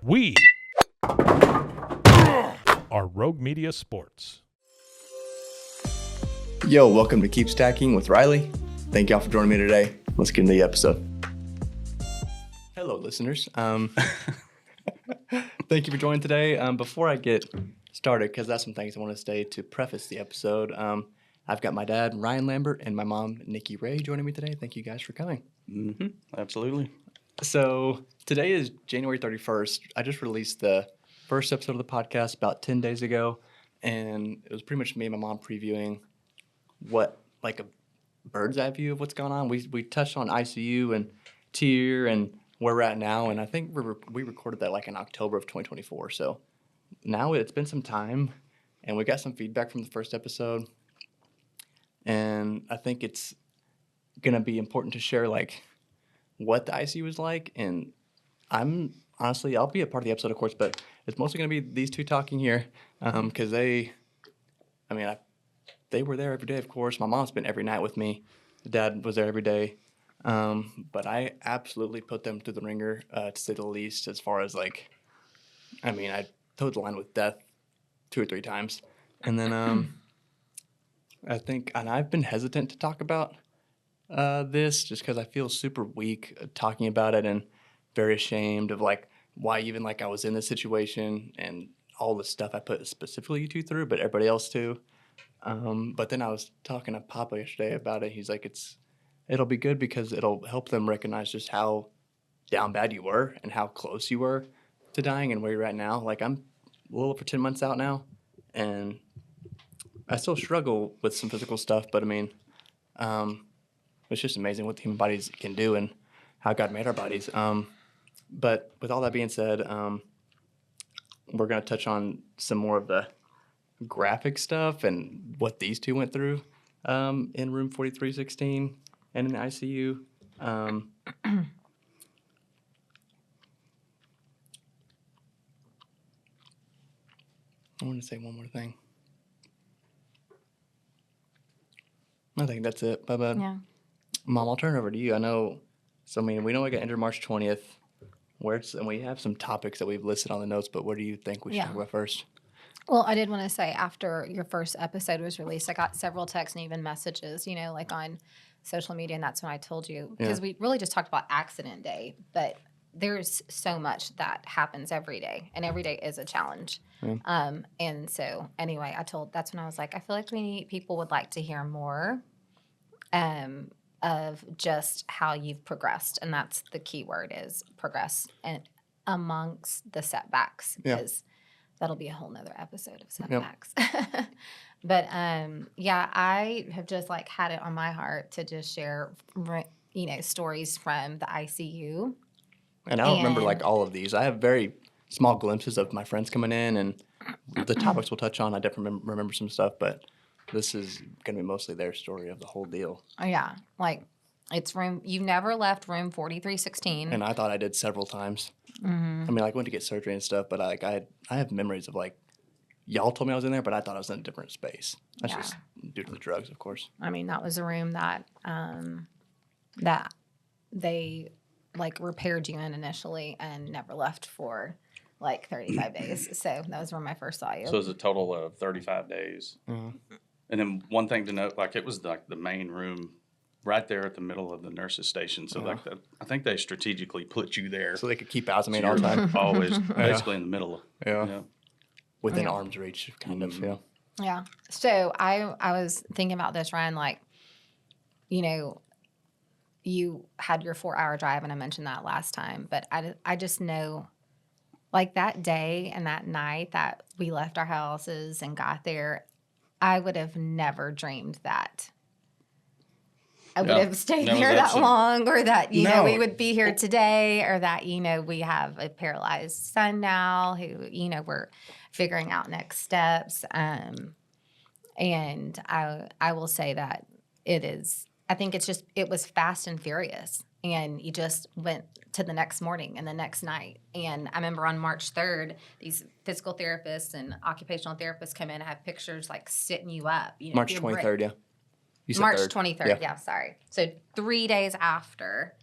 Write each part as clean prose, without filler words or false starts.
We are Rogue Media Sports. Yo, welcome to Keep Stacking with Riley. Thank y'all for joining me today. Let's get into the episode. Hello, listeners. Thank you for joining today. Before I get started, because that's some things I want to say to preface the episode, I've got my dad, Ryan Lambert, and my mom, Nikki Ray, joining me today. Thank you guys for coming. Mm-hmm. Absolutely. So today is January 31st. I just released the first episode of the podcast about 10 days ago, and it was pretty much me and my mom previewing what, like, a bird's eye view of what's going on. We touched on ICU and tier and where we're at now, and I think we recorded that like in October of 2024. So now it's been some time, and we got some feedback from the first episode, and I think it's gonna be important to share like what the ICU was like. And I'm honestly, I'll be a part of the episode, of course, but it's mostly gonna be these two talking here, because they were there every day, of course. My mom's been every night with me. Dad was there every day. But I absolutely put them through the ringer, to say the least, as far as like, I towed the line with death 2 or 3 times. And then I think, and I've been hesitant to talk about this just because I feel super weak talking about it and very ashamed of like why even like I was in this situation and all the stuff I put specifically you two through, but everybody else too. But then I was talking to Papa yesterday about it. He's like, it'll be good because it'll help them recognize just how down bad you were and how close you were to dying and where you're at now. Like, I'm a little over 10 months out now, and I still struggle with some physical stuff, but it's just amazing what the human bodies can do and how God made our bodies. But with all that being said, we're going to touch on some more of the graphic stuff and what these two went through in room 4316 and in the ICU. I want to say one more thing. I think that's it. Bye-bye. Yeah. Mom, I'll turn it over to you. I know, we know we got entered March 20th. And we have some topics that we've listed on the notes, but what do you think we should talk about first? Well, I did want to say after your first episode was released, I got several texts and even messages, like on social media, and that's when I told you. Because we really just talked about accident day, but there's so much that happens every day, and every day is a challenge. Yeah. And so anyway, that's when I was like, I feel like people would like to hear more of just how you've progressed. And that's the key word is progress and amongst the setbacks. Because that'll be a whole nother episode of setbacks. Yep. But I have just like had it on my heart to just share, stories from the ICU. And I don't remember like all of these. I have very small glimpses of my friends coming in and the topics we'll touch on. I definitely remember some stuff, but this is going to be mostly their story of the whole deal. Oh, yeah. Like, you've never left room 4316. And I thought I did several times. Mm-hmm. I went to get surgery and stuff, but I have memories of like, y'all told me I was in there, but I thought I was in a different space. That's just due to the drugs, of course. That was a room that that they like repaired you in initially and never left for like 35 days. So that was where I first saw you. So it was a total of 35 days. Mm-hmm. And then one thing to note, like it was like the main room right there at the middle of the nurses' station. So I think they strategically put you there. So they could keep eyes on me all the time. Always basically in the middle. Within arm's reach, kind of, Yeah. So I was thinking about this, Ryan, like, you had your 4-hour drive, and I mentioned that last time, but I just know, like, that day and that night that we left our houses and got there, I would have never dreamed that I would have stayed there that long, or that, we would be here today, or that, we have a paralyzed son now who, we're figuring out next steps. And I will say that I think it was fast and furious. And you just went to the next morning and the next night. And I remember on March 3rd, these physical therapists and occupational therapists come in and have pictures like sitting you up. March 23rd, yeah. March 23rd, yeah, sorry. So 3 days after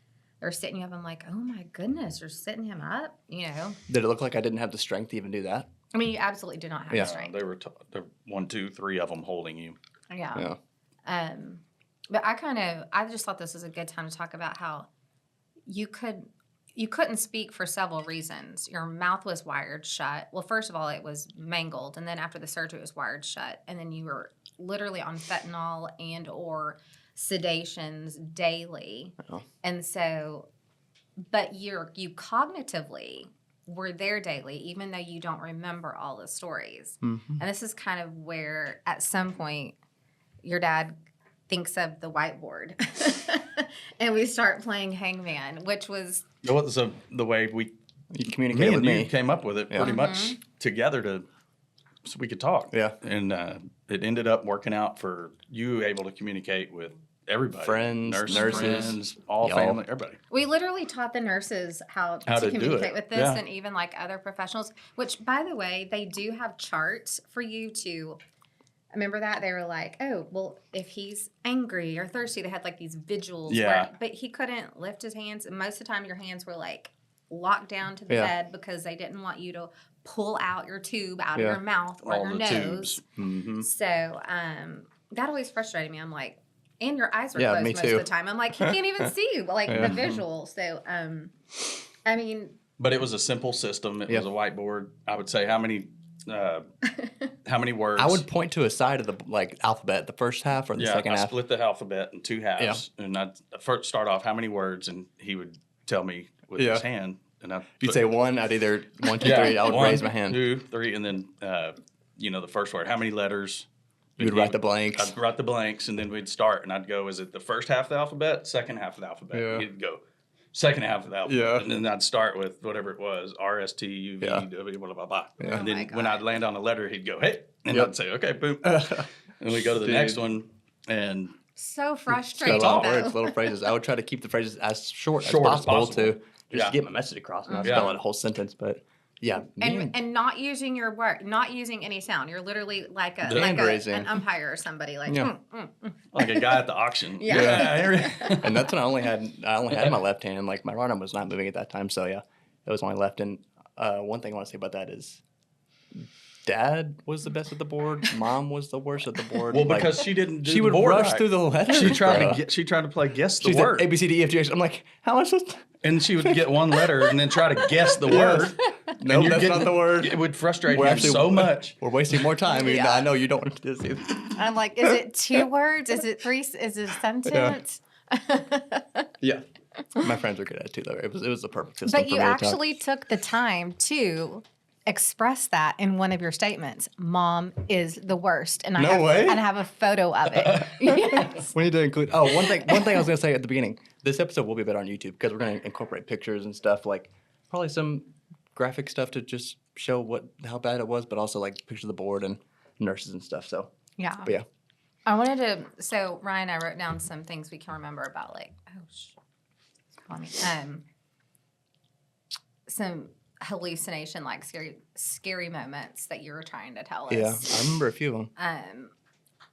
they're sitting you up. I'm like, oh my goodness, you're sitting him up. You know, Did it look like I didn't have the strength to even do that? I mean, you absolutely do not have Yeah. the strength. They were there 1, 2, 3 of them holding you. Yeah. Yeah. But I just thought this was a good time to talk about how you couldn't speak for several reasons. Your mouth was wired shut. Well, first of all, it was mangled, and then after the surgery, it was wired shut, and then you were literally on fentanyl and or sedations daily, and so, but you cognitively were there daily, even though you don't remember all the stories. Mm-hmm. And this is kind of where, at some point, your dad thinks of the whiteboard, and we start playing Hangman, which was The way You me communicated with and you me. came up with it pretty much together so we could talk. Yeah. And it ended up working out for you able to communicate with everybody. Friends, nurses, friends, all y'all. family, everybody. we literally taught the nurses how How to to do communicate it, with this, yeah. and even like other professionals. Which, by the way, they do have charts for you to. Remember that they were like, oh, well, if he's angry or thirsty, they had like these vigils. Yeah. But he couldn't lift his hands, and most of the time your hands were like locked down to the Yeah. bed because they didn't want you to pull out your tube out Yeah. of your mouth or All your the nose. tubes. Mm-hmm. So that always frustrated me. I'm like, and your eyes are Yeah, closed me most too. of the time. I'm like, he can't even see you, like Yeah. the visual. So, I mean, But it was a simple system. It was a whiteboard. I would say how many words? I would point to a side of the alphabet, the first half or the second I half. split the alphabet in 2 halves, and I'd first start off how many words, and he would tell me with his hand, and You'd say one, I'd either 1, 2, 3. I would raise my hand. 1, 2, 3, and then the first word. How many letters? You would write the blanks. I'd write the blanks, and then we'd start, and I'd go, is it the first half of the alphabet, second half of the alphabet? Yeah. He'd go, second half of the alphabet. Yeah. And then I'd start with whatever it was, R, S, T, U, V, W, blah, blah, blah. Yeah. And Oh my then when God. I'd land on a letter, he'd go, hey. And Yep. I'd say, okay, boom. And we go to the Dude. next one, and so Got frustrating. a lot of though. words, little phrases. I would try to keep the phrases as short, Short as as possible possible. to Yeah. get my message across and not Yeah. spell out a whole sentence. But yeah, And not using your word, not using any sound. You're literally like Hand raising. an umpire or somebody. Like, Yeah. like a guy at the auction. Yeah. and that's when I only had my left hand. Like my right arm was not moving at that time, so yeah, it was only left. And one thing I want to say about that is, Dad was the best at the board. Mom was the worst at the board. Well, Like, because she didn't do she the would board rush right. through the letters. She tried bruh. She tried to play guess the She said word. A B C D E F G H. I'm like, how am I supposed to? And she would get one letter and then try to guess the word. No, you're that's getting- not the word. It would frustrate We're him actually- so much. We're wasting more time. Yeah. I know you don't want to do this either. I'm like, is it 2 words? Is it 3? Is it a sentence? Yeah. My friends were good at it too, though. It was the perfect system. But for you me to talk. actually took the time to express that in one of your statements. Mom is the worst, and I No have, way. and I have a photo of it. Yes. We need to include. Oh, one thing I was gonna say at the beginning. This episode will be better on YouTube because we're gonna incorporate pictures and stuff, like probably some graphic stuff to just show how bad it was, but also like pictures of the board and nurses and stuff. So, Yeah. but yeah, I wanted to. So Ryan, I wrote down some things we can remember about, like, call me. Some hallucination, like scary moments that you were trying to tell us. yeah, I remember a few of them.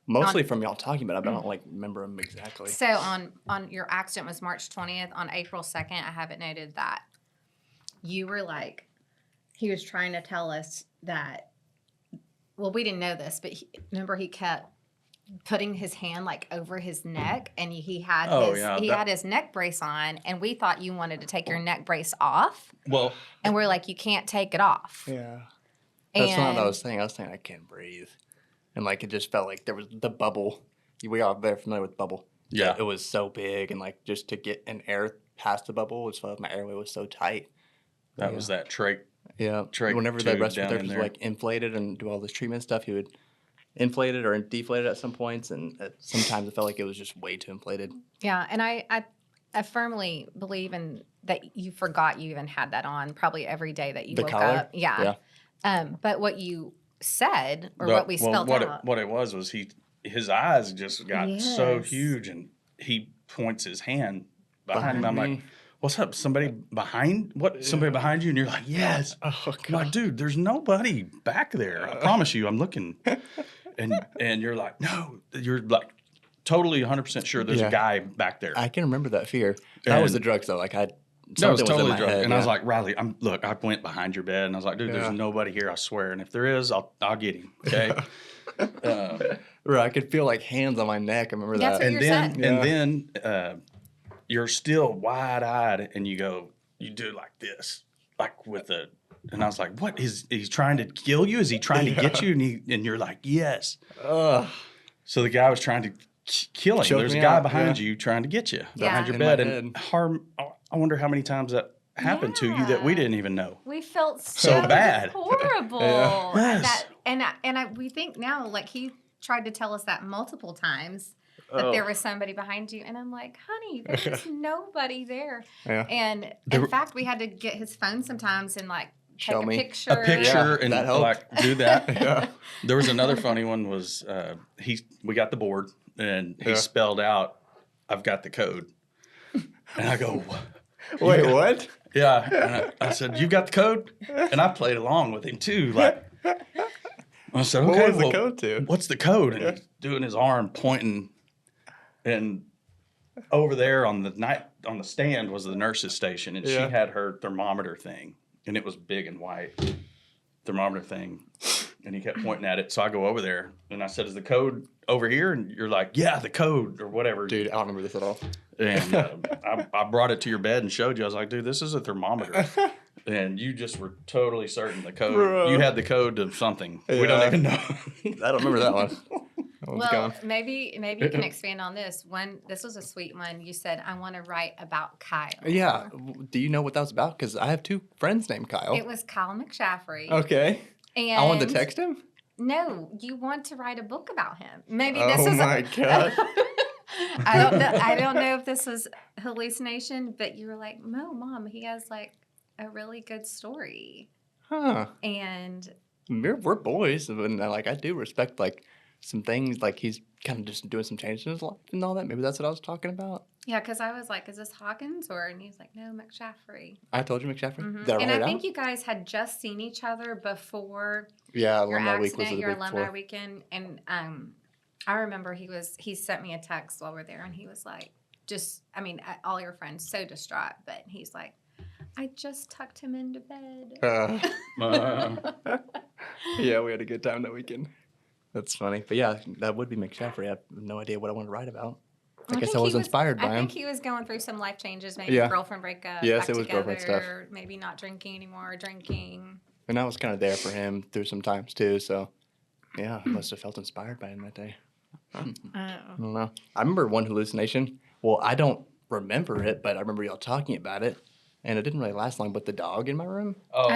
Mostly on- from y'all talking about it, but I don't like remember them exactly. So on your accident was March 20th. On April 2nd, I have it noted that you were like, he was trying to tell us that, well, we didn't know this, but remember he kept putting his hand like over his neck, and he had had his neck brace on, and we thought you wanted to take your neck brace off, Well, and we're like, you can't take it off. Yeah, that's not what I And- was saying. I was saying I can't breathe, and like it just felt like there was the bubble. We are very familiar with bubble. Yeah. it was so big, and like just to get an air past the bubble, it felt like my airway was so tight. that was that trach. Yeah, Trach whenever the tube respiratory down in was there. like inflated and do all this treatment stuff, he would inflate it or deflate it at some points, and sometimes it felt like it was just way too inflated. Yeah, and I firmly believe in that you forgot you even had that on probably every day that you The woke collar? up. Yeah. But what you said or what we spelled what out. what it was his eyes just got so Yes. huge, and he points his hand behind him. Behind I'm me. like, what's up? Somebody behind? What? Somebody behind you? And you're like, yes. Oh I'm like, dude, there's nobody back there. I promise you, I'm looking. And you're like, no. You're like totally 100% sure there's Yeah. a guy back there. I can remember that fear. That was And- the drugs though. Like I, That was something totally in my drunk. head, And I was yeah. like, Riley, I went behind your bed and I was like, dude, Yeah. there's nobody here, I swear. And if there is, I'll get him. Okay. Right, I could feel like hands on my neck. I remember That's that. what you're saying. And then you're still wide eyed and you do it like this, like with a, and I was like, what is, he's trying to kill you? Is he trying to get you? And you're like, yes. Ugh. So the guy was trying to kill him. Choke There's a me guy out, behind yeah. you trying to get you Yeah. behind your In my bed. And head. I wonder how many times that happened to you that we Yeah. didn't even know. We felt So bad. horrible. Yeah. Yes. We think now, like he tried to tell us that multiple times that Oh. there was somebody behind you, and I'm like, honey, there was nobody there. Yeah. And There in were- fact, we had to get his phone sometimes and like take Show a me. picture. A picture Yeah, and that helped. like do that. Yeah. There was another funny one was we got the board and he Yeah. spelled out, I've got the code. And I go, Wait, what? yeah. And I said, you got the code? And I played along with him too. Like, I said, okay, What was well, the code to? what's the code? And he's doing his arm pointing. And over there on the stand was the nurse's station. And Yeah. she had her thermometer thing. And it was big and white thermometer thing. And he kept pointing at it. So I go over there and I said, is the code over here? And you're like, yeah, the code or whatever. Dude, I don't remember this at all. And I brought it to your bed and showed you. I was like, dude, this is a thermometer. And you just were totally certain the code. Bro. You had the code to something. We don't Yeah. even know. I don't remember that one. That one's Well, gone. maybe you can expand on this. This was a sweet one. You said, I want to write about Kyle. Yeah. Do you know what that was about? Because I have two friends named Kyle. It was Kyle McShaffrey. Okay. And I wanted to text him. No, you want to write a book about him. Maybe this Oh is my God. I don't know if this was hallucination, but you were like, Mom, he has like a really good story. Huh. And We're boys, and like I do respect like some things. Like he's kind of just doing some changes in his life and all that. Maybe that's what I was talking about. yeah, because I was like, is this Hawkins? And he's like, no, McShaffrey. I told you, McShaffrey. Mhm. Did I And write I it think out? you guys had just seen each other before Yeah, your alumni week was accident, the your week alumni before. weekend. And I remember he sent me a text while we're there, and he was like, all your friends so distraught, but he's like, I just tucked him into bed. Yeah, we had a good time that weekend. That's funny, but yeah, that would be McShaffrey. I have no idea what I want to write about. I guess think I was he inspired by I him. think he was going through some life changes, maybe Yeah. girlfriend breakup, Yes, back it was girlfriend together, maybe not drinking anymore, drinking. And I was kind of there for him through some times too. So yeah, I must have felt inspired by him that day. I don't know. I remember one hallucination. Well, I don't remember it, but I remember y'all talking about it. And it didn't really last long, but the dog in my room. Oh,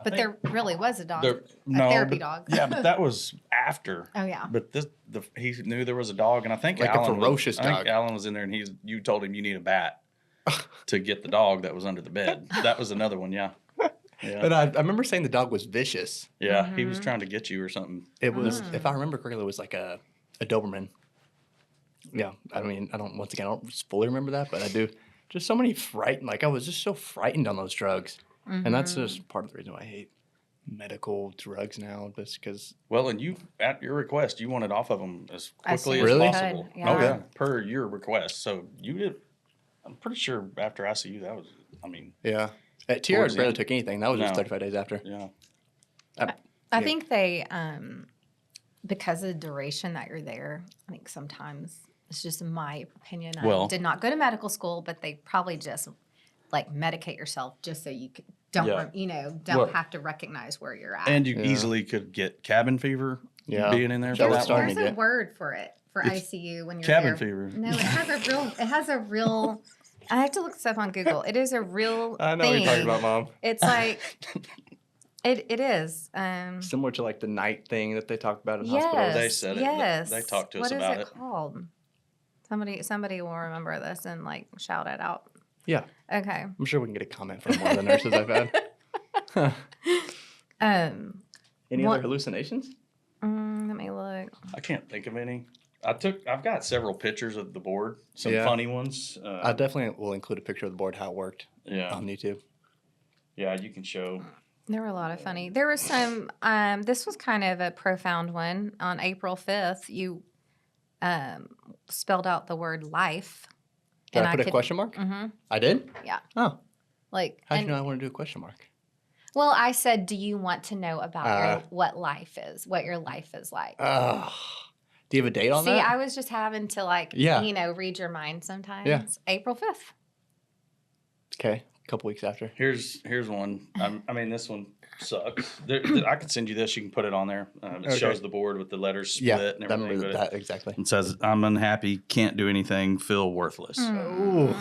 But there really was a dog, There- a therapy but- dog. Yeah, but that was after. Oh yeah. But he knew there was a dog, and I think Like a Alan ferocious I think dog. Alan was in there, and you told him you need a bat to get the dog that was under the bed. That was another one, yeah. Yeah, And I remember saying the dog was vicious. yeah. He Mm-hmm. was trying to get you or something. It was, if I remember correctly, it was like a Doberman. Yeah, I mean, I don't fully remember that, but I do. Just so many I was just so frightened on those drugs. And that's just part of the reason why I hate medical drugs now, just because. Well, and you, at your request, you wanted off of them as As quickly soon as as we possible. could, Oh yeah. yeah, per your request. So you did. I'm pretty sure after ICU, that was. I mean, Yeah. At TR, Towards the barely end. took anything. That was just No. 35 days after. yeah. I Yeah. think they, because of the duration that you're there, I think sometimes it's just my opinion. Well- I did not go to medical school, but they probably just like medicate yourself just so you don't Well- have to recognize where you're at. And you Yeah. easily could get cabin fever. Yeah. Being in there That for was that starting long. to there's a get- word for it for It's ICU when you're Cabin there. fever. No, it has a real. I have to look this up on Google. It is a real I know thing. what you're talking about, Mom. It's like it is. Similar to like the night thing that they talk about in Yes, hospitals. They said it. Yes. They talked to us What about is it. called? Somebody will remember this and like shout it out. Yeah. Okay. I'm sure we can get a comment from one of the nurses I've had. Any What- other hallucinations? Let me look. I can't think of any. I've got several pictures of the board, some Yeah. funny ones. I definitely will include a picture of the board, how it worked Yeah, on YouTube. yeah, you can show. There were a lot of funny. There was some. This was kind of a profound one. On April 5th, spelled out the word life. Did I put a question mark? Mm-hmm. I did? Yeah. Oh. Like, How'd you know I want to do a question mark? well, I said, do you want to know about what life is, what your life is like? Do you have a date on See, that? I was just having to read your mind sometimes. Yeah. April 5th. Okay. A couple weeks after. Here's one. I mean, this one sucks. I could send you this. You can put it on there. It shows the board with the letters split and everything. Remember that exactly. It says, "I'm unhappy, can't do anything, feel worthless." Ooh.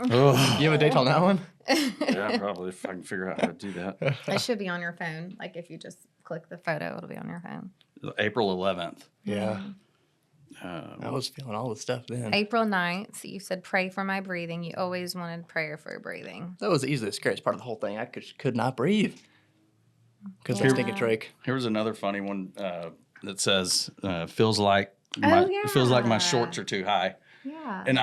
You have a date on that one? Yeah, probably if I can figure out how to do that. It should be on your phone. Like if you just click the photo, it'll be on your phone. April 11th. Yeah. I was feeling all the stuff then. April 9th, you said, pray for my breathing. You always wanted prayer for breathing. That was easily the scariest part of the whole thing. I could not breathe because Yeah. I stinking trach. Here was another funny one that says, "Feels like my shorts are too high." Yeah. And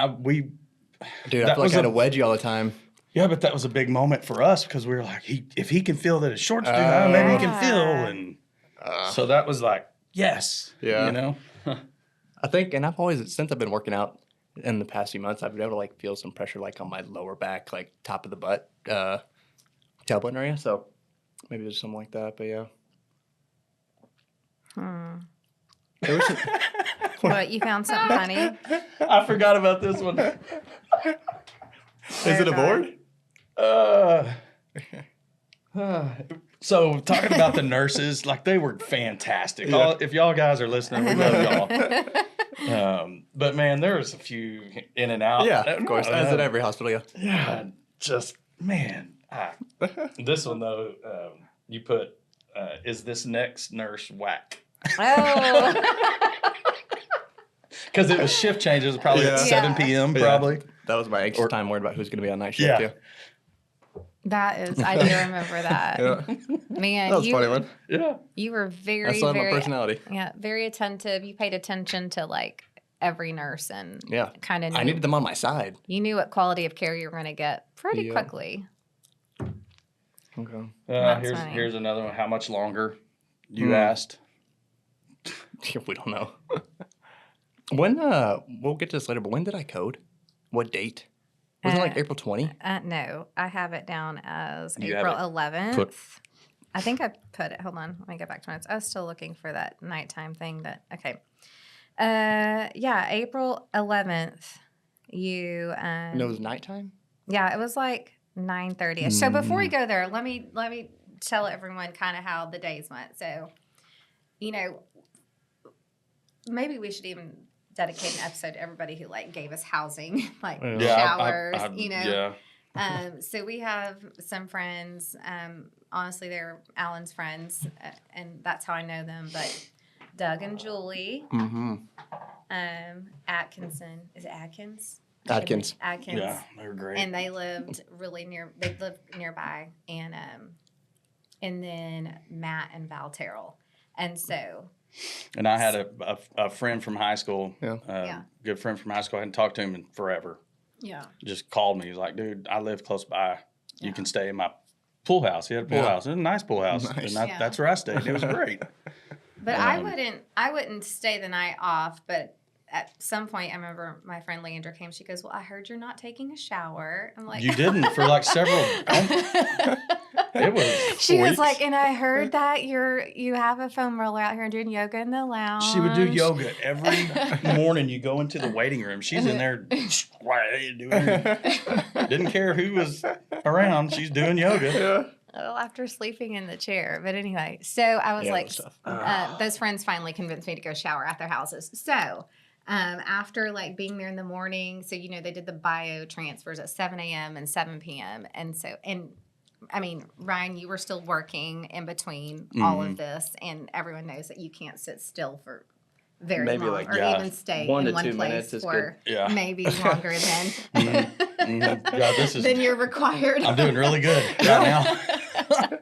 Dude, I That feel like was I had a- a wedgie all the time. yeah, but that was a big moment for us because we were like, if he can feel that his shorts are too high, maybe he can feel. And so that was like, yes, Yeah. you know. I think, and I've always, since I've been working out in the past few months, I've been able to like feel some pressure like on my lower back, like top of the butt, tailbone area. So maybe there's something like that, but yeah. There was What, you found something funny? I forgot about this one. is it a board? So talking about the nurses, like they were fantastic. Yeah. If y'all guys are listening, we love y'all. But man, there was a few in and out. Yeah, of course. As at every hospital, yeah. Yeah, just man. This one though, you put, is this next nurse whack? Oh. Because it was shift change. It was probably at Yeah. 7 p.m. Yeah. probably. That was my anxious time worried about who's going to be on night shift, Yeah. too. That is, I do remember that. Yeah. Man, That was a funny one. Yeah. you were I very, still have my very, personality. very attentive. You paid attention to like every nurse and Yeah. kind of I needed them on my side. you knew what quality of care you were going to get pretty Yeah. quickly. Okay. That's funny. Here's another one. How much longer? You asked. We don't know. When, we'll get to this later, but when did I code? What date? Was it like April 20? No, I have it down as You have April it 11th. I think I put it. Hold on, let me go back to my notes. I was still looking for that nighttime thing. Okay. Yeah, April 11th. You. And it was nighttime? Yeah, it was like 9:30. So before we go there, let me tell everyone kind of how the days went. So, maybe we should even dedicate an episode to everybody who like gave us housing, like showers, Yeah. So we have some friends. Honestly, they're Alan's friends, and that's how I know them. But Doug and Julie, Mm-hmm. Atkinson, is it Atkins? Atkins. Atkins. Yeah, they were great. And they lived really near. They lived nearby, and then Matt and Val Terrell, and so. And I had a friend from high school, Yeah. good friend from high school. I hadn't talked to him in forever. Yeah. Just called me. He's like, dude, I live close by. You can stay in my pool house. He had a pool house. It was a nice pool house. Nice. And that's where I stayed. It was great. But I wouldn't stay the night off, but at some point I remember my friend Leandra came, she goes, well, I heard you're not taking a shower. I'm like, You didn't for like several. It was. She was weeks. like, and I heard that you have a foam roller out here and doing yoga in the lounge. She would do yoga every morning. You go into the waiting room. She's in there didn't care who was around. She's doing yoga. Well, after sleeping in the chair. But anyway, so I was Yeah, like, it was tough. those friends finally convinced me to go shower at their houses. So after like being there in the morning, so, they did the bio transfers at 7 a.m. and 7 p.m. And so, I mean, Ryan, you were still working in between all of this, and everyone knows that you can't sit still for very Maybe long, like, or yeah, even stay 1 in to one 2 place minutes is for good. Yeah. maybe longer God, this is. than you're required. I'm doing really good right now.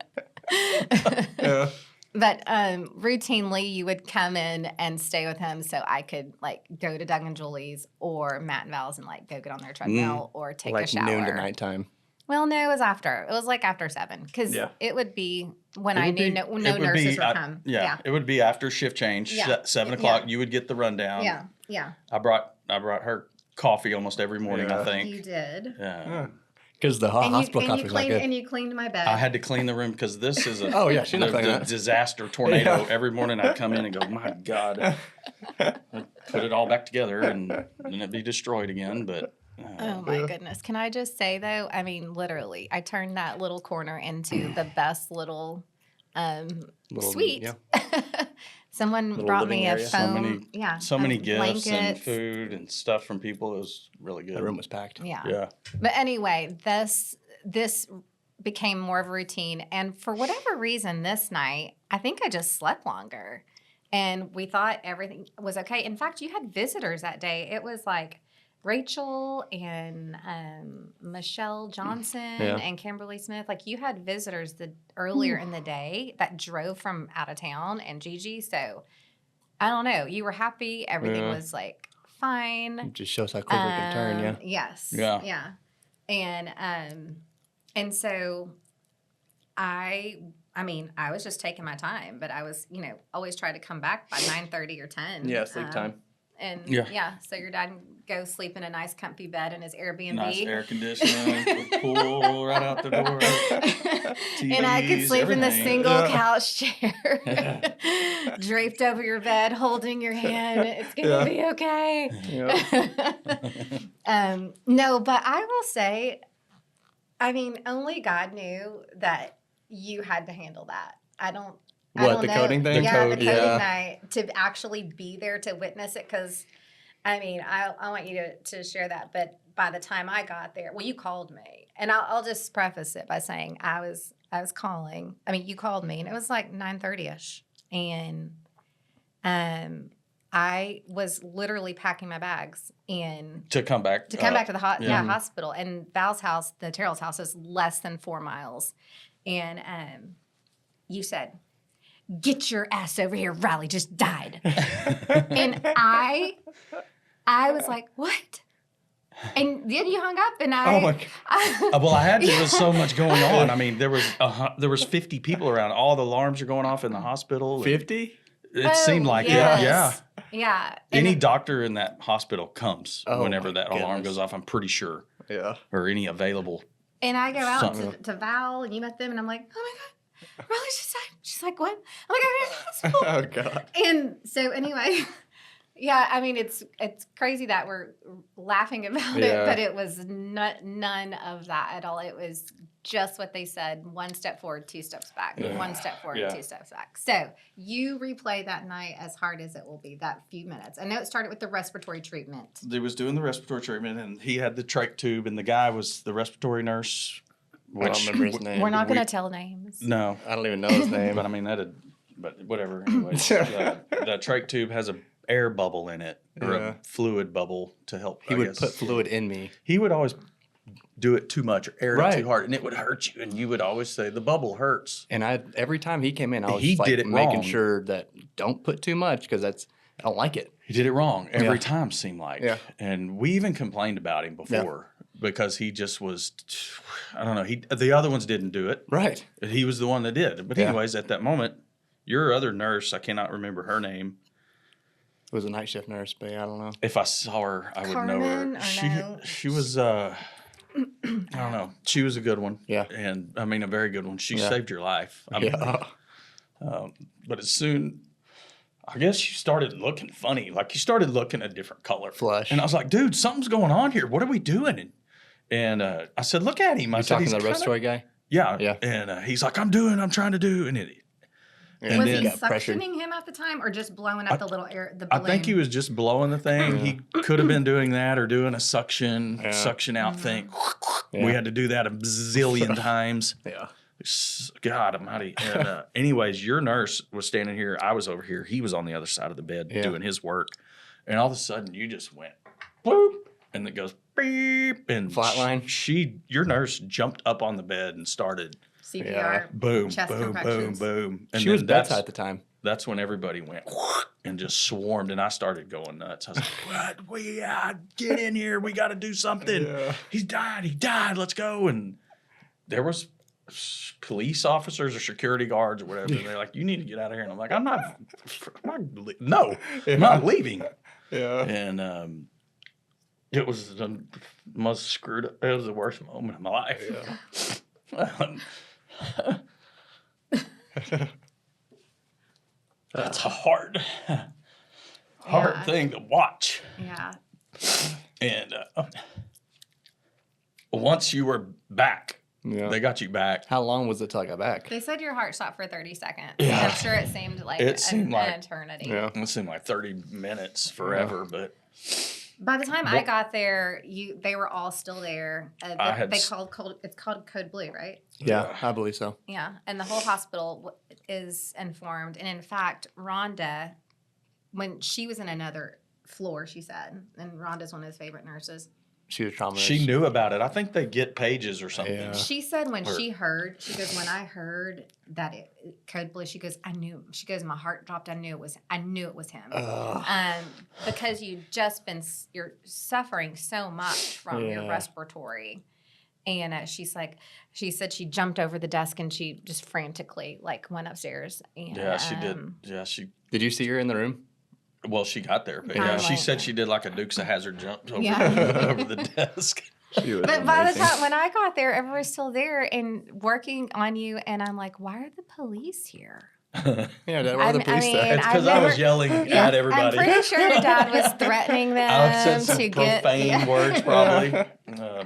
Yeah. But routinely, you would come in and stay with him, so I could like go to Doug and Julie's or Matt and Val's and like go get on their treadmill or take Like a shower. noon to nighttime. Well, no, it was after. It was like after 7 because Yeah. it would be when It I would knew be- no it would nurses be, would come. Yeah, it would be after shift change, Yeah. 7 o'clock. Yeah. You would get the rundown. Yeah. Yeah. I brought her coffee almost every morning. I Yeah. think. You did. Because the hospital coffee was not cleaned good. and you cleaned my bed. I had to clean the room because this is a Oh, yeah, she didn't clean the that. disaster tornado. Yeah. Every morning I'd come in and go, my God, I'd put it all back together and then it'd be destroyed again. But Oh my goodness. Can I just say though, I mean, literally, I turned that little corner into the best little suite. Yeah. Someone Little brought living me a area. foam. so many of gifts and blankets. food and stuff from people. It was really good. The room was packed. Yeah. Yeah. But anyway, this became more of a routine. And for whatever reason this night, I think I just slept longer. And we thought everything was okay. In fact, you had visitors that day. It was like Rachel and Michelle Johnson and Kimberly Smith. Like you had visitors earlier in the day that drove from out of town and Gigi. So I don't know. You were happy. Everything was like fine. It just shows how quick we can turn, yeah. Yes. Yeah. Yeah. And so I was just taking my time, but I was, always try to come back by 9:30 or 10. Yeah, sleep time. And Yeah. so your dad can go sleep in a nice comfy bed in his Airbnb. Nice air conditioning, with pool right out the door. And I could TVs, sleep in the everything. single Yeah. couch chair, draped over your bed, holding your hand. It's gonna be okay. Yeah. No, but I will say, I mean, only God knew that you had to handle that. I don't What, the know. coding thing? Yeah, the Code, coding yeah. night, to actually be there to witness it. Because, I mean, I want you to share that. But by the time I got there, well, you called me. And I'll just preface it by saying I was calling. I mean, you called me, and it was like 9:30ish. And I was literally packing my bags and To come back. to come back to the yeah. hospital. And Val's house, the Terrell's house, is less than 4 miles. And you said, "Get your ass over here. Riley just died." And I was like, "What?" And then you hung up, and Oh my God. Well, I had to. There was so much going on. I mean, there was 50 people around. All the alarms are going off in the hospital. 50? It seemed like yes. it. Yeah. Yeah. Any And- doctor in that hospital comes Oh whenever my that alarm goodness. goes off. I'm pretty sure, Yeah. or any available. And I go out Something. to Val, and you met them, and I'm like, "Oh my God, Riley just died." She's like, "What?" I'm like, "I'm in the hospital." Oh, God. And so anyway, yeah, I mean, it's crazy that we're laughing about it, Yeah. but it was none of that at all. It was just what they said: 1 step forward, 2 steps back. Yeah. 1 step forward, Yeah. 2 steps back. So you replay that night as hard as it will be, that few minutes. I know it started with the respiratory treatment. They was doing the respiratory treatment, and he had the trach tube, and the guy was the respiratory nurse. I don't remember his name. We're not going to tell names. No, I don't even know his name. but I mean but whatever. Anyways, the trach tube has a air bubble in it, or Yeah. a fluid bubble to help. He I would guess. put fluid in me. He would always do it too much or air it Right. too hard, and it would hurt you. And you would always say the bubble hurts. And every time he came in, I was He like did it making wrong. sure that don't put too much because I don't like it. He did it wrong every Yeah. time. Seemed like, Yeah. And we even complained about him before because he just was. I don't know. The other ones didn't do it. Right. He was the one that did. But Yeah. anyways, at that moment, your other nurse, I cannot remember her name. It was a night shift nurse, but yeah, I don't know. If I saw her, I would know Carmen, her. or no? She was I don't know. She was a good one. Yeah. And I mean a very good one. She Yeah. saved your life. I mean, Yeah. but as soon, I guess you started looking funny. Like you started looking a different color. Flush. And I was like, dude, something's going on here. What are we doing? And I said, look at him. I You said, talking he's to the kinda- respiratory guy? Yeah. Yeah. And he's like, I'm trying to do. And Yeah, Was then- he got pressured. suctioning him at the time, or just blowing up the little air? The I balloon? think he was just blowing the thing. He could have been doing that or doing a suction out thing. Yeah. We had to do that a bazillion times. Yeah. God almighty. And, anyways, your nurse was standing here. I was over here. He was on the other side of the bed Yeah. doing his work. And all of a sudden, you just went, bloop, and it goes, beep. And Flatline? your nurse jumped up on the bed and started CPR. boom, Chest boom, boom, contractions. boom. And She was then bedside at the time. that's when everybody went and just swarmed, and I started going nuts. I was like, "What? Get in here! We got to do something! Yeah. He died! Let's go!" And there was police officers or security guards or whatever. They're like, you need to get out of here. And I'm like, I'm not leaving. Yeah. And it was the most screwed up. It was the worst moment of my life. That's a hard Yeah. thing to watch. Yeah. And once you were back, Yeah. they got you back. How long was it till I got back? They said your heart stopped for 30 seconds. Yeah. I'm sure it seemed like It seemed like- an eternity. Yeah. It seemed like 30 minutes forever, but By the time I Well- got there, they were all still there. I had It's called Code Blue, right? Yeah, I believe so. Yeah, and the whole hospital is informed. And in fact, Rhonda, when she was in another floor, she said, and Rhonda's one of his favorite nurses. She was traumatized. she knew about it. I think they get pages or something. Yeah. She said when Or- she goes, when I heard that Code Blue, she goes, I knew. She goes, my heart dropped. I knew it was him. Ugh. Because you're suffering so much from your Yeah. respiratory. And she said she jumped over the desk and she just frantically went upstairs. And, Yeah, she did. Yeah, Did you see her in the room? well, she got there. But Yeah, yeah, she like- said she did like a Dukes of Hazzard jump over, Yeah. over the desk. She was But by the amazing. time when I got there, everyone's still there and working on you, and I'm like, why are the police here? Yeah, Dad, why are the police there? It's I've because I was never- yelling at everybody. I'm pretty sure your dad was threatening them I said some to get. profane Yeah. words, probably.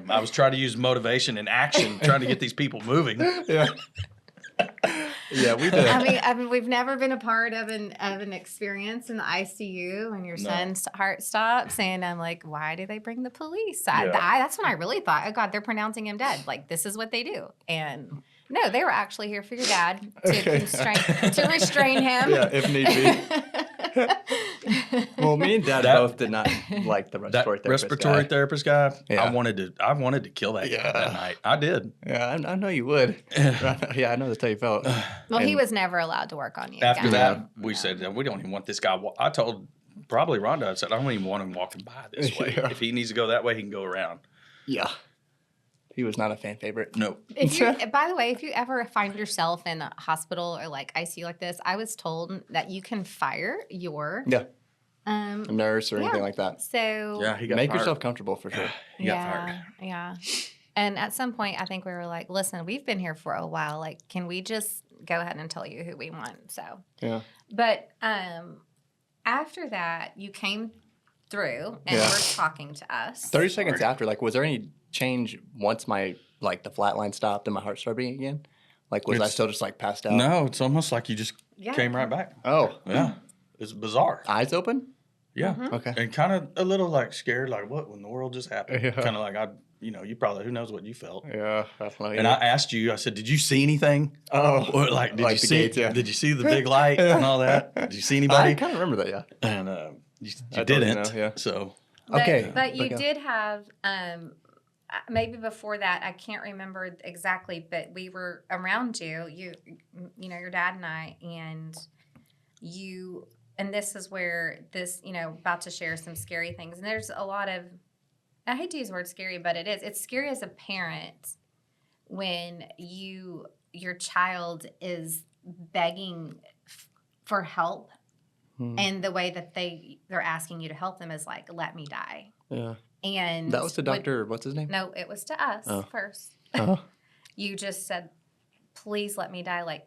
I was trying to use motivation and action, trying to get these people moving. Yeah. Yeah, we did. I mean, we've never been a part of an experience in the ICU when your No. son's heart stops, and I'm like, why do they bring the police? Yeah. That's when I really thought, oh God, they're pronouncing him dead. Like this is what they do, and no, they were actually here for your dad to restrain him. Yeah, if need be. Well, me and Dad That- both did not like the That respiratory therapist. respiratory guy. therapist guy, Yeah. I wanted to kill that guy Yeah. that night. I did. Yeah, I know you would. Yeah, I know that's how you felt. Well, he And- was never allowed to work on you. After again. that, we said we don't even want this guy. I told probably Rhonda. I said I don't even want him walking by this way. Yeah. If he needs to go that way, he can go around. Yeah. He was not a fan favorite. No. If you, by the way, if you ever find yourself in a hospital or ICU like this, I was told that you can fire your Yeah, um. a nurse or anything Yeah. like that. So Yeah, he got Make fired. yourself comfortable for sure. He got yeah, fired. yeah. And at some point, I think we were like, "Listen, we've been here for a while. Like, can we just go ahead and tell you who we want?" So, Yeah. but after that, you came through and Yeah. were talking to us. 30 seconds after, was there any change once my, the flat line stopped and my heart started beating again? Was I It's- still just, passed out? No, it's almost like you just Yeah. came right back. Oh, Yeah, it's bizarre. eyes open? Yeah, Okay. and kind of a little scared, what in the world just happened? Yeah. Kind of like you probably who knows what you felt. Yeah, definitely. And I asked you, I said, did you see anything? oh, Or did you the see? gates, yeah. Did you see the big light and all that? Did you see I anybody? kind of remember that, yeah. And you I told you didn't. no, yeah. So But, Okay, but you but go. did have maybe before that. I can't remember exactly, but we were around you. Your dad and I, and you. And this is where this, about to share some scary things. And there's a lot of, I hate to use the word scary, but it is. It's scary as a parent when your child is begging for help, Hmm. and the way that they're asking you to help them is let me die. Yeah. And That was the when- doctor, what's his name? No, it was to us Oh. first. Uh-huh. You just said, "Please let me die."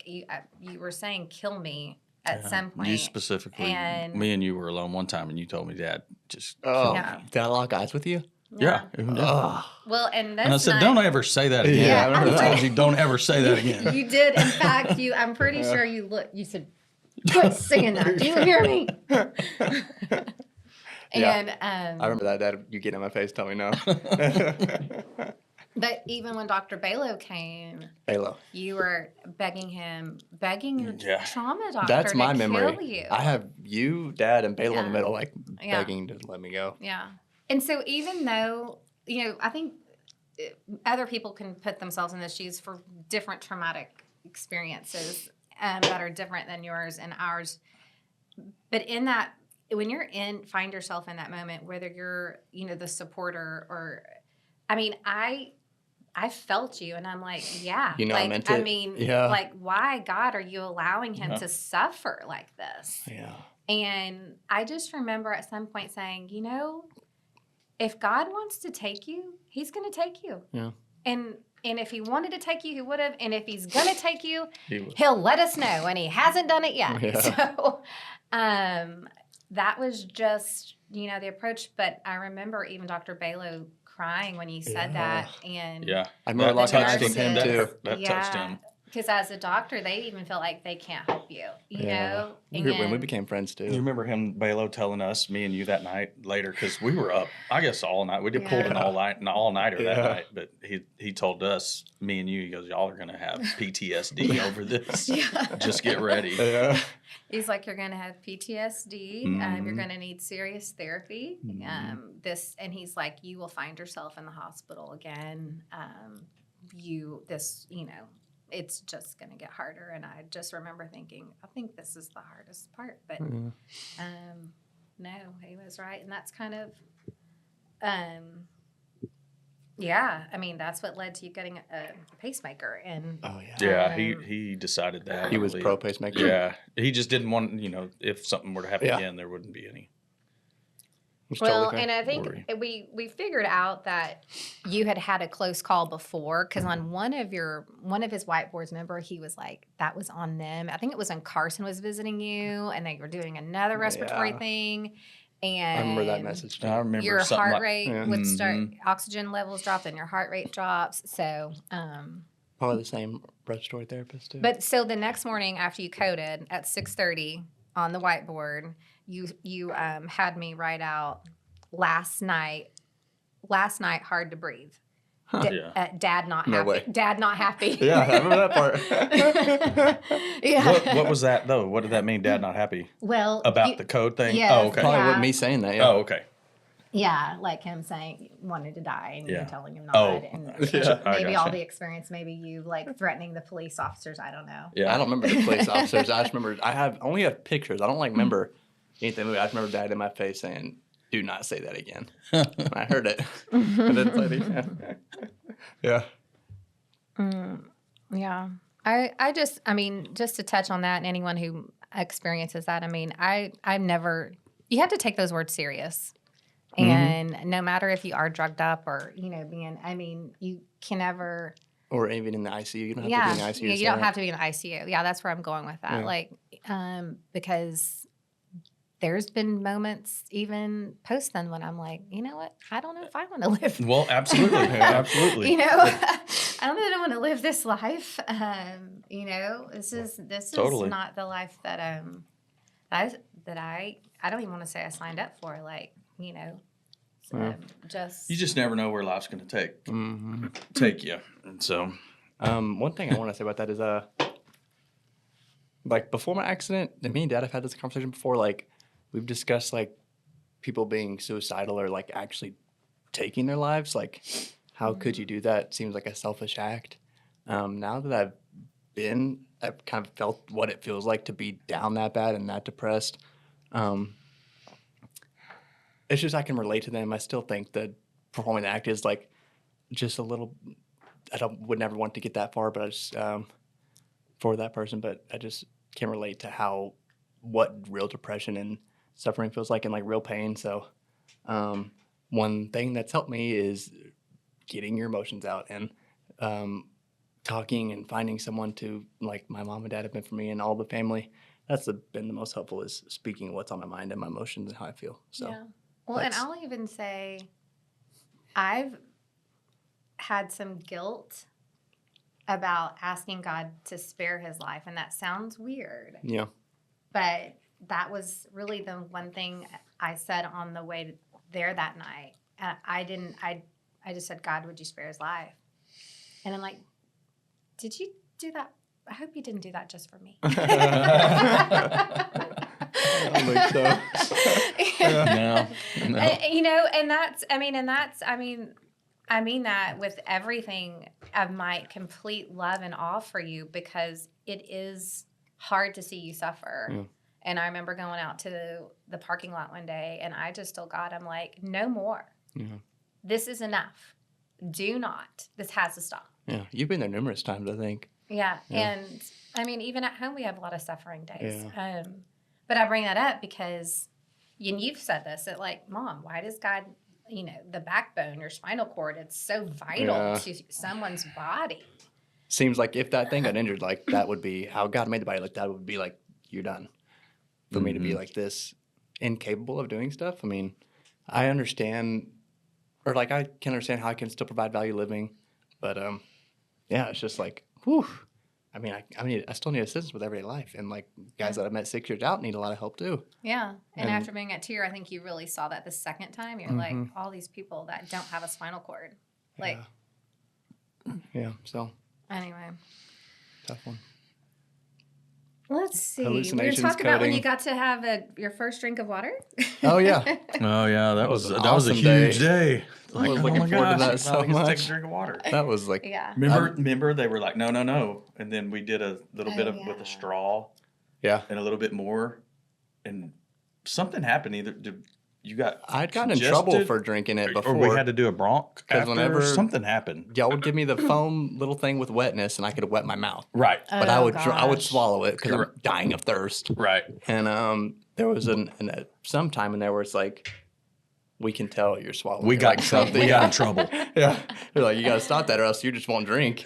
You were saying, "Kill me" at some point. you specifically, and- me and you were alone one time, and you told me, Dad, just Oh, Yeah. did I lock eyes with you? yeah. Oh. Well, and that's And I said, not, don't ever say that again. Yeah, I remember I that. told you, don't ever say that again. You did. In fact, I'm pretty sure you said, "Quit saying that. Do you hear me?" Yeah. And I remember that, Dad. You get in my face, tell me no. but even when Dr. Balo came, Halo. you were begging your Yeah. trauma doctor That's my to memory. kill you. I have you, Dad, and Bela in the Yeah. middle, Yeah. begging to let me go. Yeah. And so even though, I think other people can put themselves in the shoes for different traumatic experiences that are different than yours and ours. But in that, when find yourself in that moment, whether you're, the supporter or, I I felt you. And I'm like, yeah. You know, I like, meant I it. mean, Yeah. like, why, God, are you allowing him Yeah. to suffer like this? Yeah. And I just remember at some point saying, you know, if God wants to take you, he's going to take you. Yeah. And if he wanted to take you, he would have. And if he's going to take you, He was. he'll let us know. And he hasn't done it yet. Yeah. So that was just, you know, the approach. But I remember even Dr. Balo crying when you said that. And Yeah. I remember That locking eyes touched with him him. too. That touched him. Because as a doctor, they even feel like they can't help you, you know? When we And- became friends too. You remember him, Balo, telling us, me and you, that night later, because we were up, I guess, all night. We pulled an all-nighter that Yeah. night, but he told us, me and you, he goes, y'all are going to have PTSD over this. Yeah. Just get ready. Yeah. He's like, you're going to have PTSD. You're Mhm. going to need serious therapy. Mhm. And he's like, you will find yourself in the hospital again. It's just going to get harder. And I just remember thinking, I think this is the hardest part. But no, he was right. And that's kind of, I mean, that's what led to you getting a pacemaker. And Oh yeah. Yeah, Um, he decided that. He I was believe. pro pacemaker. Yeah, he just didn't want, if something were to happen Yeah. again, there wouldn't be any. Which well, totally and fair. I think Worry. we figured out that you had a close call before because on one of his whiteboards, remember, he was like, that was on them. I think it was when Carson was visiting you and they were doing another respiratory Yeah. thing. I And remember that message too. I remember your something heart like, rate Yeah. would start, Mhm. oxygen levels dropped and your heart rate drops. So, Probably the same respiratory therapist too. but so the next morning after you coded at 6:30 on the whiteboard, you had me write out last night hard to breathe. Yeah. Dad not No happy. way. Dad not happy. yeah, I remember that part. Yeah. What was that, though? What did that mean, Dad not happy? Well, About the code thing? yes, Oh, okay. Probably Yeah. what me saying that. Yeah. Oh, okay. yeah, like him saying wanted to die and Yeah. you telling him not, Oh, and yeah. I maybe all gotcha. the experience, maybe you like threatening the police officers. I don't know. Yeah. I don't remember the police officers. I just remember I only have pictures. I don't like remember anything. I just remember Dad in my face saying, "Do not say that again." And I heard it. And then it's like, yeah. Yeah. I mean, just to touch on that and anyone who experiences that, I mean, I've never, you have to take those words serious. And no matter if you are drugged up or, you can never, Or even in the ICU. You don't have yeah, to be in the ICU. you don't have to be in the ICU. Yeah, that's where I'm going with that. Yeah. Like, because there's been moments even post then when I'm like, you know what? I don't know if I want to live. Well, absolutely. Absolutely. I don't know that I want to live this life. This is Totally. not the life that I don't even want to say I signed up for. Like, just You just never know where life's going to Mm-hmm. take you. And so, One thing I want to say about that is, like before my accident, and me and Dad have had this conversation before. Like, we've discussed like people being suicidal or like actually taking their lives. Like, how could you do that? Seems like a selfish act. Now that I've kind of felt what it feels like to be down that bad and that depressed. It's just I can relate to them. I still think that performing the act is like just a little. Would never want to get that far, but I just for that person. But I just can relate to what real depression and suffering feels like and like real pain. So one thing that's helped me is getting your emotions out and talking and finding someone to, like my mom and dad have been for me and all the family. That's been the most helpful, is speaking what's on my mind and my emotions and how I feel. So yeah. Well, and that's- I'll even say I've had some guilt about asking God to spare his life, and that sounds weird, yeah, but that was really the one thing I said on the way there that night. I just said, God, would you spare his life? And I'm like, did you do that? I hope you didn't do that just for me. I don't think so. no. I mean that with everything of my complete love and awe for you, because it is hard to see you suffer. Yeah. And I remember going out to the parking lot one day and I just told God, I'm like, no more. Yeah. This is enough. do not. This has to stop. Yeah, you've been there numerous times, I think. Yeah. Yeah. And I mean, even at home, we have a lot of suffering days. But I bring that up because you've said this that, like, Mom, why does God, the backbone, your spinal cord, it's so vital Yeah. to someone's body. Seems like if that thing got injured, like that would be how God made the body. Like that would be like you're done. For me to be like this, incapable of doing stuff. I mean, I understand, or like I can understand how I can still provide value living, but yeah, it's just like, whew. I mean, I still need assistance with everyday life, and like guys that I met 6 years out need a lot of help too. Yeah. And And- after being at Tier, I think you really saw that the second time. You're like, all these people that don't have a spinal cord. Like, Yeah. So anyway. tough one. Let's see. We were Hallucinations, talking about when coding. you got to have your first drink of water. Oh yeah. Oh yeah, that was an a awesome huge day. I was looking forward to that so finally get to take much. a drink of water. That was like Yeah. Remember they were like, no, and then we did a little bit Oh, of with yeah. a straw yeah. and a little bit more, and something happened. You got I'd gotten in congested, trouble for drinking it before. or we had to do a bronch 'Cause after. whenever- Something happened. Y'all would give me the foam little thing with wetness, and I could wet my mouth. Right, But I would gosh. swallow it because I'm Correct. dying of thirst. right. And there was some time in there where it's like, we can tell you're swallowing. We it, got like something. we got in trouble. Yeah, they're like, you got to stop that, or else you just won't drink.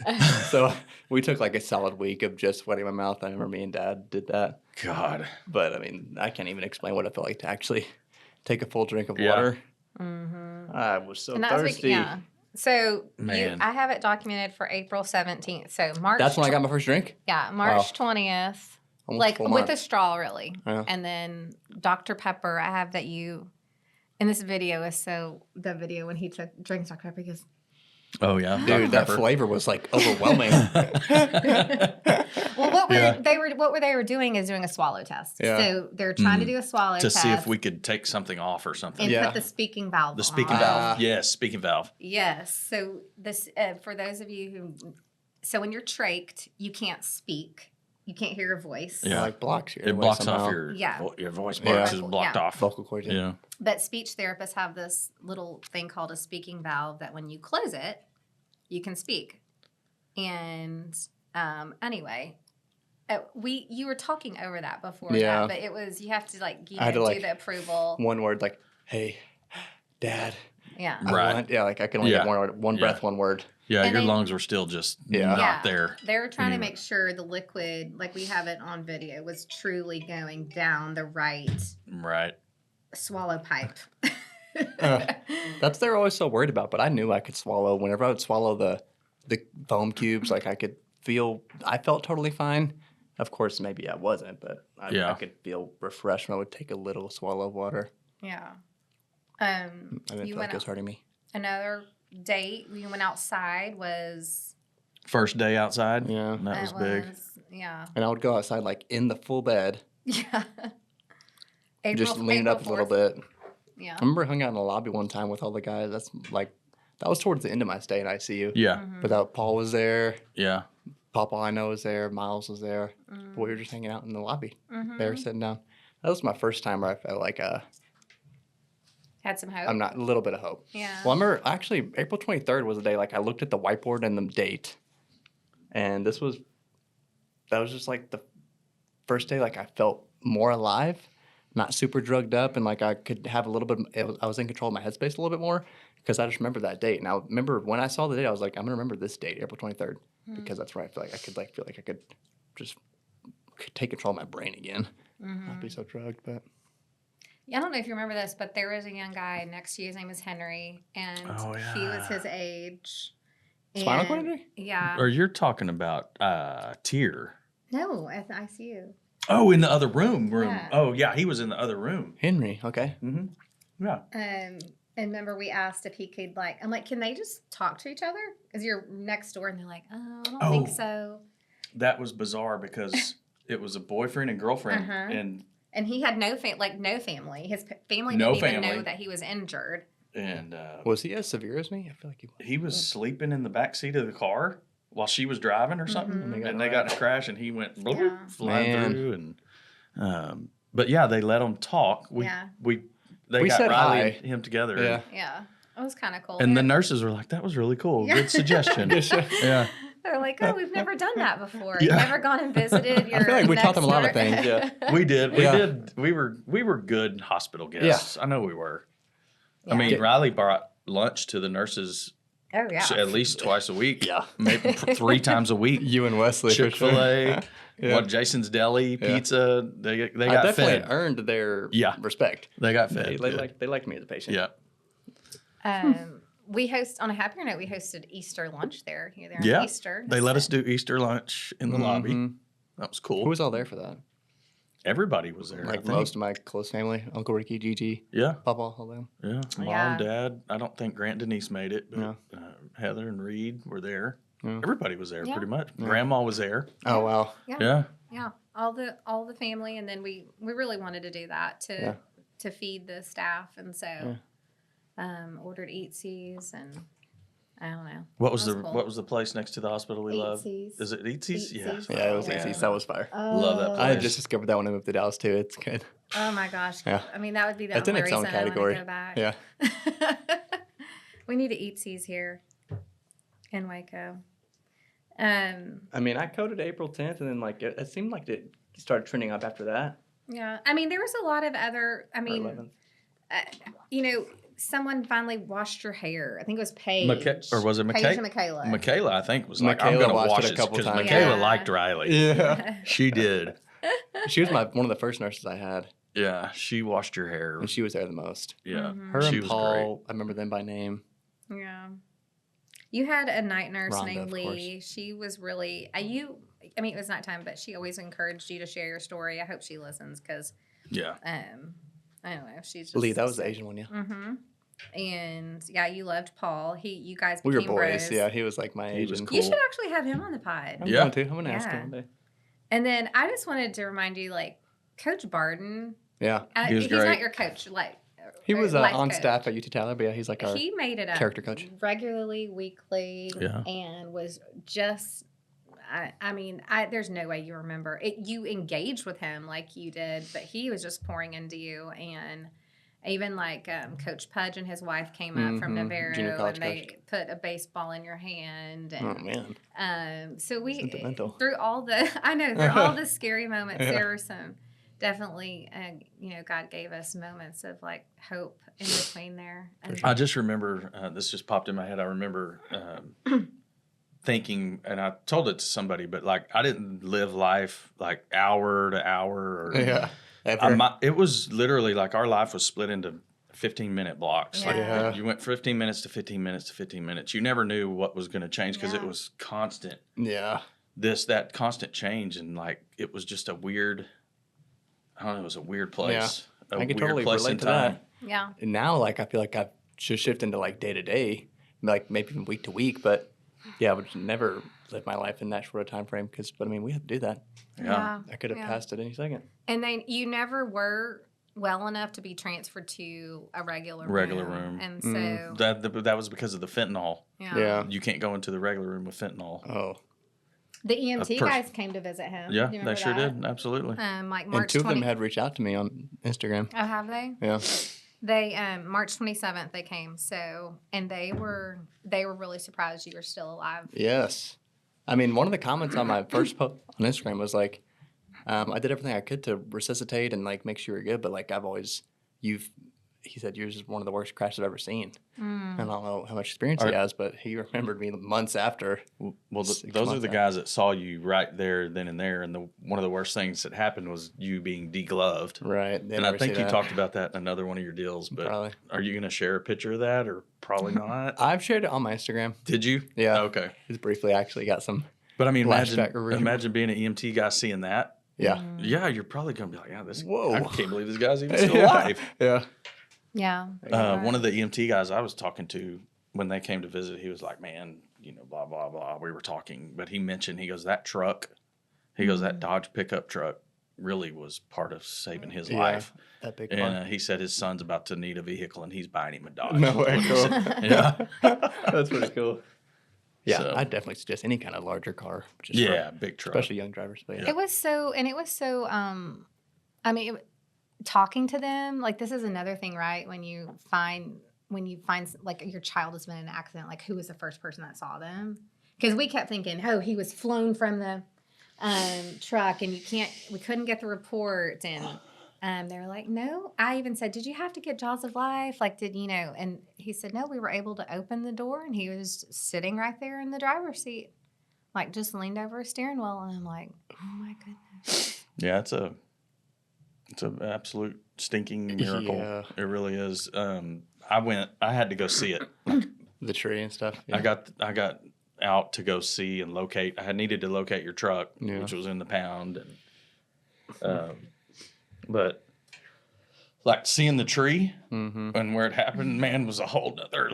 So we took like a solid week of just wetting my mouth. I remember me and Dad did that. God, But I mean, I can't even explain what it felt like to actually take a full drink of Yeah. water. I was so And that's thirsty. yeah. So Man. I have it documented for April 17th. So March. That's when I got my first drink. Yeah, March 20th. Almost Like full with month. a straw, really. Yeah. And then Dr. Pepper, I have that you. And this video is the video when he drinks Dr. Pepper, he goes, oh yeah, Dude, that flavor was like overwhelming. well, what Yeah. they were doing is doing a swallow test. Yeah. So they're trying to do a swallow to test see if we could take something off or something. and Yeah. put the speaking valve. The speaking on. valve, yes, speaking valve. Yes. So this for those of you so when you're trached, you can't speak, you can't hear your voice. Yeah. Like blocks your It airway blocks somehow. off your Yeah. your voice Yeah. box is blocked Yeah. off. vocal cords. Yeah. But speech therapists have this little thing called a speaking valve that when you close it, you can speak. And anyway, you were talking over that before Yeah. that, but it was you have to like I had to, do like, the approval. One word like, hey, Dad. Yeah. Right. Like I can only Yeah. get one word, one Yeah. breath, one word. Yeah, And your they- lungs were still just Yeah. not Yeah. there. They were trying to Anyway. make sure the liquid, like we have it on video, was truly going down the right Right. swallow pipe. That's they're always so worried about. But I knew I could swallow. Whenever I would swallow the foam cubes, like I felt totally fine. Of course, maybe I wasn't, but Yeah. I could feel refreshed when I would take a little swallow of water. Yeah. I didn't You feel like went it was out. hurting me. Another date we went outside was First day outside. Yeah. That was big. Yeah. And I would go outside like in the full bed, Yeah. just leaning up a little 4th. bit. Yeah. I remember hung out in the lobby one time with all the guys. That was towards the end of my stay in ICU. Yeah. Mm-hmm. But that Paul was there. Yeah. Papa I know was there. Miles was there. Mm-hmm. But we were just hanging out in the lobby. They were sitting down. That was my first time where I felt like Had some hope. I'm not a little bit of hope. Yeah. Well, I remember actually April 23rd was the day like I looked at the whiteboard and the date, and that was just like the first day like I felt more alive, not super drugged up, and like I could have a little bit. I was in control of my headspace a little bit more because I just remember that date. And I remember when I saw the date, I was like, I'm gonna remember this date, April 23rd, because that's where I feel like I could just take control of my brain again, not be so drugged, but. I don't know if you remember this, but there was a young guy next to you. His name was Henry, and Oh, he was yeah. his age. Spinal cord And- injury? Yeah. Or you're talking about Tier. No, at the ICU. Oh, in the other room. Yeah. Oh, yeah, he was in the other room. Henry, okay. Mm-hmm. Yeah. And remember, we asked if he could I'm like, can they just talk to each other? Because you're next door, and they're like, oh, I don't think Oh. so. That was bizarre because it was a boyfriend and girlfriend, Uh-huh. And he had no family. His family No didn't even know family. that he was injured. and Was he as severe as me? I feel like he was. he was sleeping in the back seat of the car while she was driving or something, Mhm. and they got in a crash, and he went bloop, Yeah. flying Man. through, and but yeah, they let him talk. They We got said Riley hi. and him together. Yeah. Yeah. It was kind of cool. And the nurses were like, "That was really cool. Yeah. Good suggestion." Yeah. They're like, "Oh, we've never done that before. Yeah. You've never gone and visited your." I feel like we taught them a lot of next things. Yeah. We did. Yeah. We were good hospital guests. I know we were. I Yeah. mean, Riley brought lunch to the nurses Oh yeah. at least twice a week. Yeah. Maybe 3 times a week. You and Wesley for Chick-fil-A, sure. Yeah. what Jason's Deli, pizza. They I got definitely fed. earned their Yeah. respect. They got They, fed. they good. liked me as a patient. Yeah. We host on a happier note. We hosted Easter lunch there. You're there on Yeah. Easter. They let us do Easter lunch in the lobby. Mhm. That was cool. Who was all there for that? Everybody was there. I Like think. most of my close family, Uncle Ricky, Gigi, Yeah. Papa, all them. Yeah. Mom, Yeah. Dad. I don't think Grant Denise made it, but No. Heather and Reed were there. Yeah. Everybody was there Yeah. pretty much. Yeah. Grandma was there. Oh wow. Yeah. Yeah. Yeah. All the family, and then we really wanted to do that to feed the staff, and so ordered Eatsies, and I don't know. What was That the was cool. What was the place next to the hospital we love? Eatsies. Is it Eatsies? Yeah. Eatsies. Yeah, it was Yeah. easy. That was fire. Love that I place. just discovered that when I moved to Dallas too. It's good. Oh my gosh. Yeah. I mean, that would be the It's in only its own reason I category. want to go back. Yeah. We need to Eatsies here in Waco. I mean, I coded April 10th, and then like it seemed like it started trending up after that. Yeah. I mean, there was a lot of other, I Or mean, 11th. Someone finally washed your hair. I think it was Paige. Or was it Paige and Michaela? Michaela. Michaela, I think, was like, Michaela I'm going to watched it wash a it couple because times. Michaela Yeah. liked Riley. Yeah. She did. She was one of the first nurses I had, Yeah, she washed your hair. and she was there the most. Yeah, Mhm. Her she and was Paul, I remember them by name. Yeah. You had a night nurse Rhonda, named of Lee. She was really, I mean, it was nighttime, but she always encouraged you to share your story. I hope she listens because, great. Yeah, I don't know, she's just. Lee, that was the Asian one, yeah. Mm-hmm. And yeah, you loved Paul. You guys We were became boys. bros. Yeah, he was like my He was Asian. cool. You should actually have him on the pod. I'm Yeah. going to. I'm going to ask Yeah. him one day. And then I just wanted to remind you, like, Coach Barden, Yeah. He was he's great. not your coach, like. He was life on coach. staff at UT Tyler, but yeah, he's like our. He made it up character coach. regularly, weekly, Yeah. and was just. I mean, there's no way you remember it. You engaged with him like you did, but he was just pouring into you, and even like Coach Pudge and his wife came up from Mhm. Junior Navarro, college and they put a baseball in your hand, Oh and man. so we Sentimental. through all the through all the scary moments, Yeah. there were some definitely God gave us moments of like hope in between there. And I just remember this just popped in my head. I remember thinking, and I told it to somebody, but like I didn't live life like hour to hour or Yeah. Ever. it was literally like our life was split into 15-minute blocks. Like Yeah. you went 15 minutes to 15 minutes to 15 minutes. You never knew what was going to change because it Yeah. was constant. Yeah. That constant change, and like it was just a weird. I don't know. It was a weird place. A I can weird totally place relate in to time. that. yeah. And now, like, I feel like I've just shifted into like day to day, like maybe even week to week. But yeah, I would never live my life in that short a time frame but I mean, we have to do that. Yeah. I could have Yeah. passed at any second. And then you never were well enough to be transferred to a regular room. And so Mm. That was because of the fentanyl. Yeah. You can't go into the regular room with fentanyl. Oh. the EMT pers- guys came to visit him. Yeah, Do you they remember sure that? did. Absolutely. Like And March two of 20. them had reached out to me on Instagram. Oh, have they? Yeah. They March 27th they came. So and they were really surprised you were still alive. Yes. I mean, one of the comments on my first post on Instagram was like, I did everything I could to resuscitate and like make sure you're good, but like he said yours is one of the worst crashes I've ever seen. And I don't know how much experience he has, but he remembered me months after. Well, 6 those are months the out. guys that saw you right there, then and there. And one of the worst things that happened was you being degloved. Right. They And I never think see you that. talked about that in another one of your deals. But Probably. are you going to share a picture of that or probably not? I've shared it on my Instagram. Did you? Yeah. Okay. Just briefly, actually got some. But I mean, Flashback or- imagine being an EMT guy seeing that. Yeah. Yeah, you're probably going to be like, yeah, this. Whoa. I can't believe this guy's even still Yeah. alive. Yeah. Yeah. One of the EMT guys I was talking to when they came to visit, he was like, man, blah, blah, blah. We were talking, but he mentioned, he goes, that Dodge pickup truck really was part of saving his Yeah. life. That big And one. he said his son's about to need a vehicle and he's buying him a Dodge. No way. Cool. Yeah. That's pretty cool. Yeah. So- I'd definitely suggest any kind of larger car. Just Yeah, for, big truck. especially young drivers. But yeah. It was so I mean, talking to them, like this is another thing, right? When when you find like your child has been in an accident, like who was the first person that saw them? Because we kept thinking, oh, he was flown from the truck, and we couldn't get the report, and they were like, no. I even said, did you have to get Jaws of Life? Like, and he said, no, we were able to open the door, and he was sitting right there in the driver's seat, like just leaned over a steering wheel, and I'm like, oh my goodness. Yeah, it's an absolute stinking miracle. Yeah. It really is. I had to go see it. The tree and stuff. Yeah. I got out to go see and locate. I had needed to locate your truck, Yeah. which was in the pound. And, but like seeing the tree and where it happened, man, was a whole nother,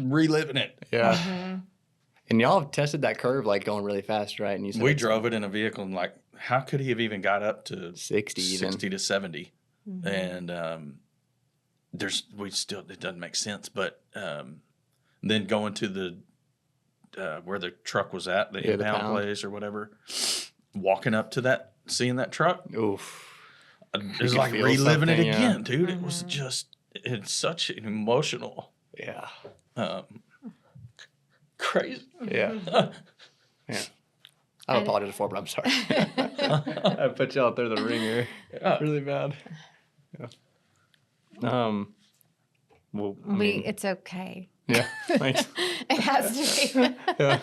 reliving it. Yeah. Mm-hmm. And y'all have tested that curve, like going really fast, right? And you said We it's drove it in a vehicle and how could he have even got up to 60 even. 60 to 70? Mm-hmm. And it doesn't make sense. But then going to the where the truck was at, the the impound pound. place or whatever, walking up to that, seeing that truck, Oof. it was could like feel reliving it something, yeah. again, dude. It was it's such an emotional, Yeah. crazy. Yeah. Yeah. I apologize for it, but I'm sorry. I put y'all through the ringer. Really bad. Yeah. Well, It's okay. yeah. Thanks. It has to be. Yeah.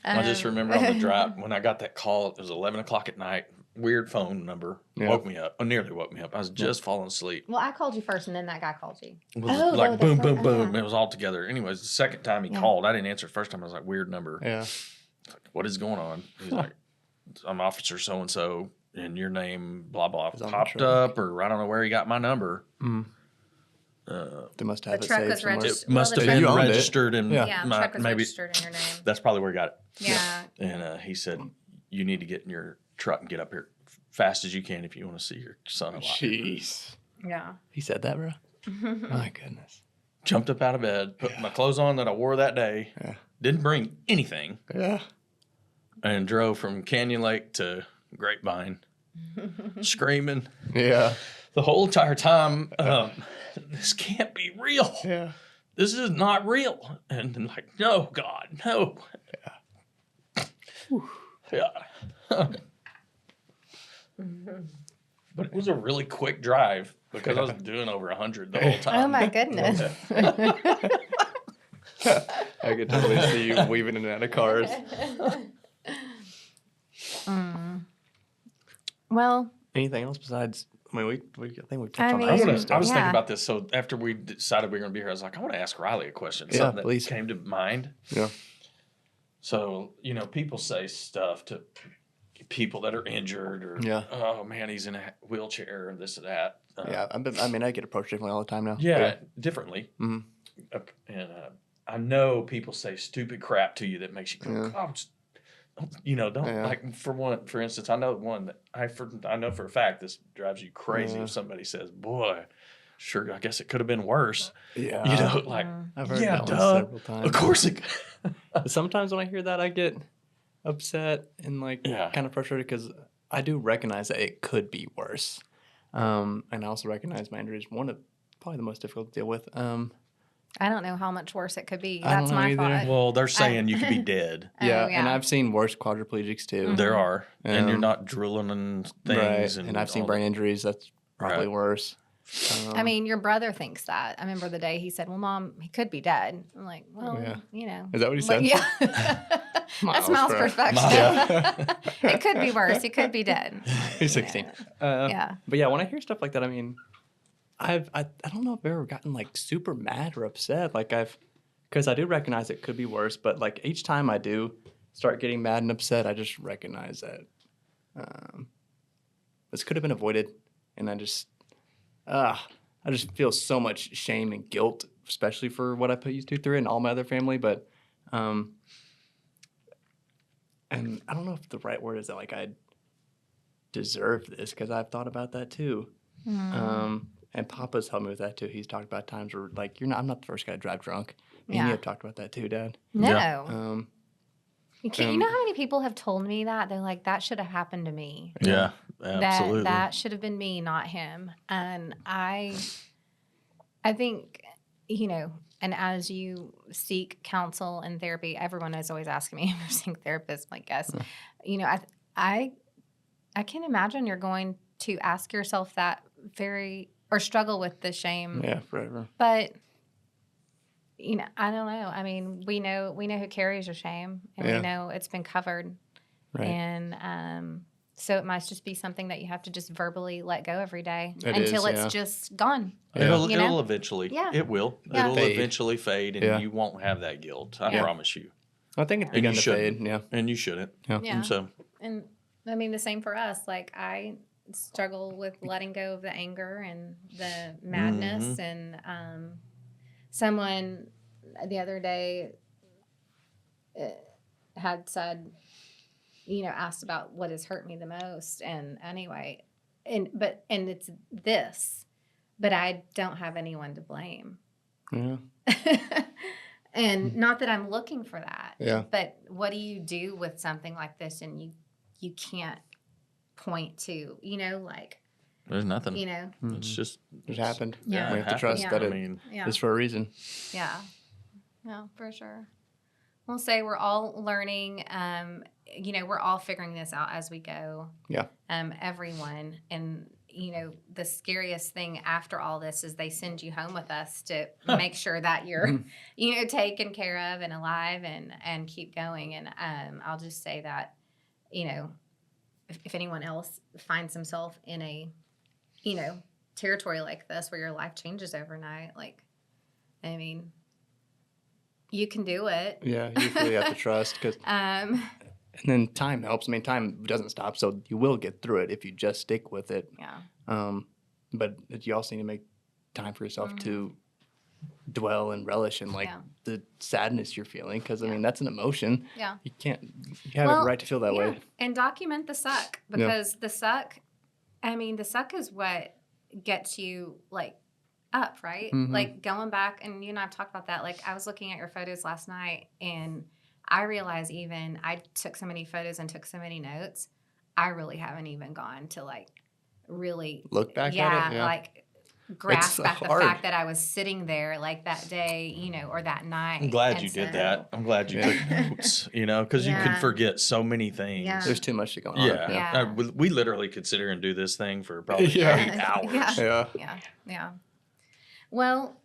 I just remember on the drive when I got that call. It was 11 o'clock at night. Weird phone number Yeah. woke me up. Nearly woke me up. I was just falling asleep. Well, I called you first, and then that guy called you. It was the boom, phone- boom, boom. yeah. It was all together. Anyways, the second time he called, I didn't answer. The first time I was like, weird number. Yeah. What is going on? He's like, I'm Officer so and so, and your name, blah blah, on the popped truck. up, or I don't know where he got my number. They must have The it truck saved was somewhere. registered. Must Well, have the been truck- You owned it. registered in Yeah. Yeah, my, truck was maybe registered in your name. that's probably where he got it. Yeah. And he said, you need to get in your truck and get up here fast as you can if you want to see your son alive. Jeez. Yeah. He said that, bro? My goodness. Jumped up out of bed, put my clothes on that I wore that day, Yeah. didn't bring anything, Yeah. and drove from Canyon Lake to Grapevine, screaming Yeah. the whole entire time. This can't be real. Yeah. This is not real. And I'm like, no, God, no. Yeah. But it was a really quick drive because I was doing over 100 the whole time. Oh my goodness. I could totally see you weaving in and out of cars. Well, Anything else besides? I mean, I think we touched I on mean- I ice and was stuff. thinking Yeah. about this. So after we decided we were going to be here, I was like, I want to ask Riley a question. Yeah, Something that please. came to mind. Yeah. So, people say stuff to people that are injured or, Yeah. oh, man, he's in a wheelchair and this and that. Yeah. I get approached differently all the time now. Yeah, differently. Mhm. And I know people say stupid crap to you that makes you go, Yeah. oh, don't Yeah. like for instance, I know one that I know for a fact this drives you crazy Yeah. if somebody says, boy, sure, I guess it could have been worse. Yeah. Like, I've heard yeah, that one duh. several times. Of course it But sometimes when I hear that, I get upset and Yeah. kind of frustrated because I do recognize that it could be worse. And I also recognize my injury is probably the most difficult to deal with. I don't know how much worse it could be. I don't That's know my either. fault. Well, they're saying you could be dead. Yeah, Oh, and I've seen worse quadriplegics too. There are. And you're Um, not drooling and Right, things. and I've seen all brain that. injuries. That's probably Right. worse. I mean, your brother thinks that. I remember the day he said, well, Mom, he could be dead. I'm like, well, Yeah. Is Is that what he But said? yeah. That's Miles' bro. perspective. Yeah. It could be worse. He could be dead. He's 16. Yeah. But yeah, when I hear stuff like that, I mean, I don't know if I've ever gotten like super mad or upset. Because I do recognize it could be worse, but like each time I do start getting mad and upset, I just recognize that this could have been avoided, and I just feel so much shame and guilt, especially for what I put you two through and all my other family. But and I don't know if the right word is that like I deserve this because I've thought about that too. And Papa's helped me with that too. He's talked about times where like I'm not the first guy to drive drunk. And Yeah. you have talked about that too, Dad. No. Yeah. You know how many people have told me that? They're like, that should have happened to me. Yeah, absolutely. That should have been me, not him. And I think, you know, and as you seek counsel and therapy, everyone is always asking me if you're seeing therapists. I'm like, yes. You know, I can imagine you're going to ask yourself that or struggle with the shame. Yeah, forever. But you know, I don't know. I mean, we know who carries your shame, and Yeah. we know it's been covered. Right. And so it must just be something that you have to just verbally let go every day It until is, it's yeah. just gone. Yeah. It'll You know? it'll eventually. Yeah. It will. Yeah. It'll Fade. eventually fade, and Yeah. you won't have that guilt. I Yeah. promise you. I think it's And you begun to shouldn't. fade. Yeah. And you shouldn't. Yeah. Yeah. And so And I mean, the same for us. Like, I struggle with letting go of the anger and the madness. And someone the other day had said, you know, asked about what has hurt me the most. And anyway, and it's this, but I don't have anyone to blame. Yeah. And not that I'm looking for that. Yeah. But what do you do with something like this and you can't point to, you know, like, there's nothing. you know, It's just It happened. Yeah. We have to trust Yeah. that I it mean, yeah. is for a reason. Yeah. No, for sure. We'll say we're all learning. You know, we're all figuring this out as we go. Yeah. Everyone. And, you know, the scariest thing after all this is they send you home with us to make sure that you're, you know, taken care of and alive and keep going. And I'll just say that, you know, if anyone else finds himself in a, you know, territory like this where your life changes overnight, like, I mean, you can do it. Yeah. You really have to trust because, and then time helps. I mean, time doesn't stop, so you will get through it if you just stick with it. Yeah. But you also need to make time for yourself to dwell and relish in like Yeah. the sadness you're feeling because I mean that's an emotion. Yeah. You have Well, a right to feel that yeah. way. And document the suck because the suck is what gets you like up, right? Mhm. Like going back, and you and I have talked about that. Like I was looking at your photos last night and I realized even I took so many photos and took so many notes. I really haven't even gone to like really Look back at it. Yeah. like grasp at the hard. fact that I was sitting there like that day, you know, or that night. I'm glad And you did so- that. I'm glad you Yeah. took notes, you know, because you Yeah. could forget so many things. Yeah. There's too much to go on. Yeah. Yeah. We literally could sit here and do this thing for probably Yeah. 8 hours. Yeah. Yeah. Yeah. Yeah. Well,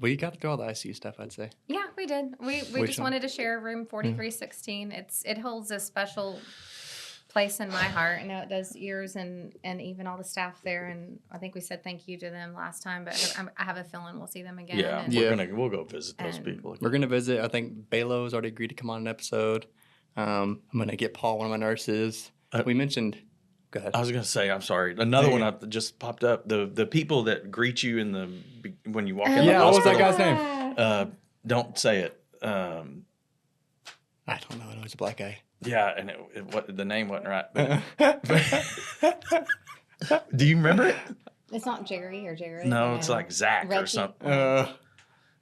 We got through all the ICU stuff, I'd say. yeah, we did. We Which just one? wanted to share room 4316. It holds a special place in my heart. I know it does yours and even all the staff there. And I think we said thank you to them last time, but I have a feeling we'll see them again. Yeah. And- Yeah. We'll go visit those And- people. We're gonna visit. I think Balo's already agreed to come on an episode. I'm gonna get Paul, one of my nurses. We mentioned. Go ahead. I was gonna say, I'm sorry. Another Yeah. one up just popped up. The people that greet you when you walk in Oh, the Yeah, what was that hospital. guy's name? Don't say it. I don't know. I know he's a black guy. Yeah, and the name wasn't right. But, do you remember it? It's not Jerry or Jared. No, it's like Zach or Reggie. something. I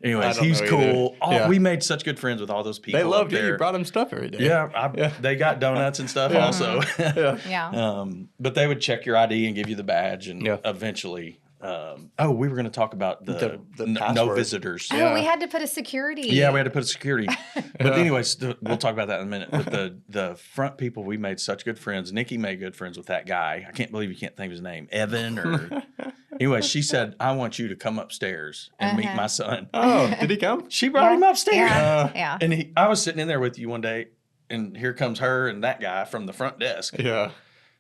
Anyways, don't he's know cool. either. Yeah. We made such good friends with all those people. They loved up you. there. You brought him stuff every day. Yeah, they got donuts and stuff Yeah. also. Yeah. Yeah. But they would check your ID and give you the badge, and Yeah. eventually. We were going to talk about the no password. visitors. Oh, Yeah. we had to put a security. Yeah, we had to put a security. But anyways, we'll talk about that in a minute. But the front people, we made such good friends. Nikki made good friends with that guy. I can't believe you can't think of his name, Evan. Or anyways, she said, "I want you to come upstairs and meet my son." Oh, did he come? She brought him upstairs. Yeah. Yeah. And I was sitting in there with you one day, and here comes her and that guy from the front desk. Yeah.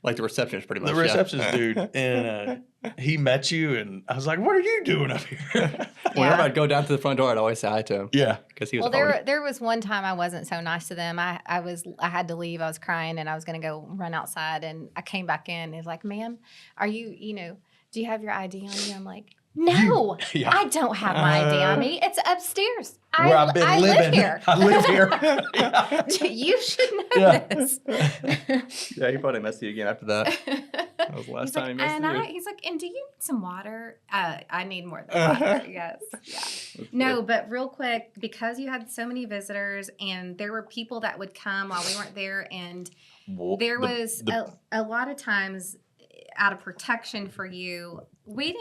Like the receptionist, pretty much. The receptionist dude, and he met you, and I was like, "What are you doing up here?" Whenever I'd go down to the front door, I'd always say hi to him Yeah, because he was Well, hard. there was one time I wasn't so nice to them. I had to leave. I was crying and I was going to go run outside, and I came back in. And he's like, "Ma'am, are you do you have your ID on you?" I'm like, "No, Yeah. I don't have my ID on me. It's upstairs. where I've been I living. live here. I live here. Yeah. You should know Yeah. this." Yeah, he probably messed you again after that. That was the last He's time he like, messed you. he's like, "And do you need some water?" I need more than water. Yes. Yeah. No, but real quick, because you had so many visitors and there were people that would come while we weren't there, and Well, there the- was the- a lot of times out of protection for you, we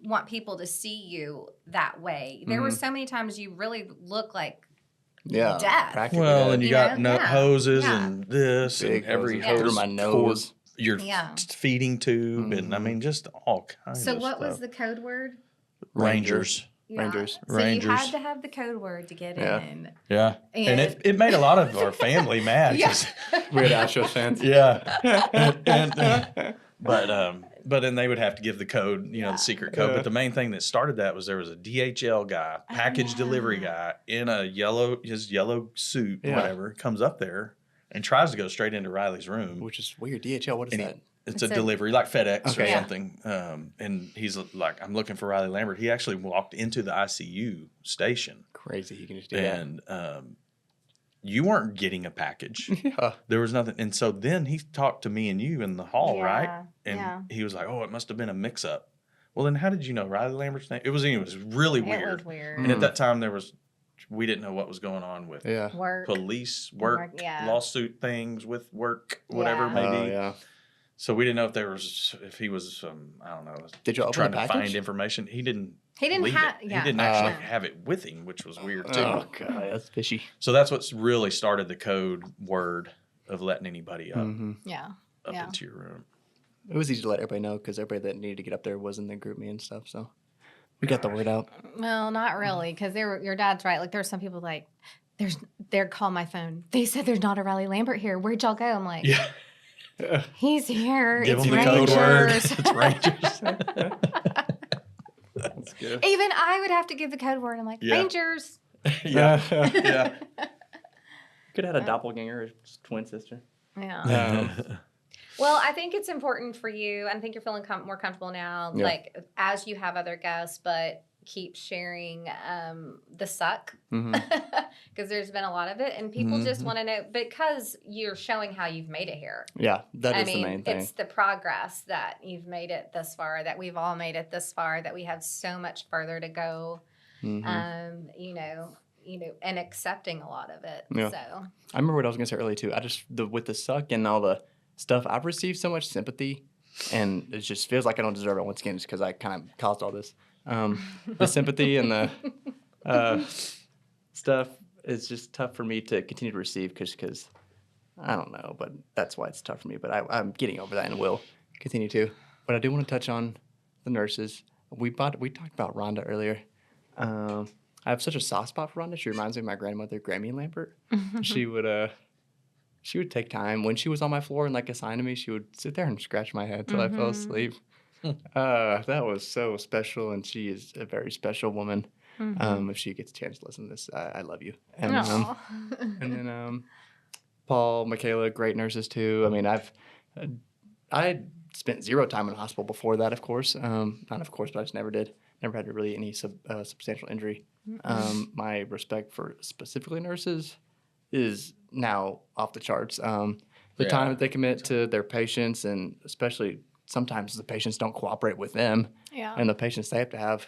want people to see you that way. There were so many times you really look like Yeah. death. Practically Well, dead. and you You got know? Yeah. hoses Yeah. and this Big and every hoses hose through my cord, nose. your Yeah. feeding tube, and I mean just all kinds So of what stuff. was the code word? Rangers? Yeah. Rangers. So you Rangers. had to have the code word to get Yeah. in. Yeah, and And- it made a lot of our family mad. Yeah. 'Cause- Weird Astros fans. yeah, but then they would have to give the code, the secret code. Yeah. But the main thing that started that was there was a DHL guy, package delivery guy, in his yellow suit, Yeah. whatever, comes up there and tries to go straight into Riley's room. Which is weird. DHL, what is And that? It's It's a a- delivery, like FedEx or Okay, yeah. something. And he's like, I'm looking for Riley Lambert. He actually walked into the ICU station, Crazy. You can just do and you weren't getting a package. that. Yeah. There was nothing. And so then he talked to me and you in the hall, Yeah, right? And yeah. he was like, oh, it must have been a mix up. Well, then how did you know Riley Lambert's name? It was really It weird. was weird. And at that time, we didn't know what was going on with Yeah. Work. police Work, yeah. lawsuit things with work, whatever Yeah. it may Oh, be. yeah. So we didn't know if he was, I don't know, Did you open trying the to package? find information. He didn't He he didn't actually have it with him, which was weird too. Oh, God. That's fishy. So that's what's really started the code word of letting anybody up Yeah. Yeah. into your room. It was easy to let everybody know because everybody that needed to get up there was in the group me and stuff. So we got the word out. Well, not really, because your dad's right. Like, there's some people like, they're calling my phone. They said there's not a Riley Lambert here. Where'd y'all go? I'm like, Yeah. he's here. Give It's them the code word. Rangers. It's Rangers. That's good. Even I would have to give the code word. I'm like, Yeah. Rangers. yeah. Yeah. Could have had a doppelganger or twin sister. Yeah. Well, I think it's important for you, and I think you're feeling more comfortable now, Yeah. like as you have other guests, but keep sharing the suck because there's been a lot of it, and people just want to know because you're showing how you've made it here. Yeah, that I is mean, the main thing. it's the progress that you've made it this far, that we've all made it this far, that we have so much further to go. And accepting a lot of it. Yeah. So I remember what I was gonna say earlier too. With the suck and all the stuff, I've received so much sympathy, and it just feels like I don't deserve it once again, just because I kind of caused all this. The sympathy and the stuff is just tough for me to continue to receive because I don't know, but that's why it's tough for me. But I'm getting over that and will continue to. But I do want to touch on the nurses. We talked about Rhonda earlier. I have such a soft spot for Rhonda. She reminds me of my grandmother, Grammy Lambert. She would take time when she was on my floor and like assign to me. She would sit there and scratch my head till I fell asleep. That was so special, and she is a very special woman. If she gets a chance to listen to this, I love you. And then Paul, Michaela, great nurses too. I mean, I spent zero time in the hospital before that, of course. Not of course, but I just never did. Never had really any substantial injury. My respect for specifically nurses is now off the charts. The time that they commit to their patients, and especially sometimes the patients don't cooperate with them, and the patients they have to have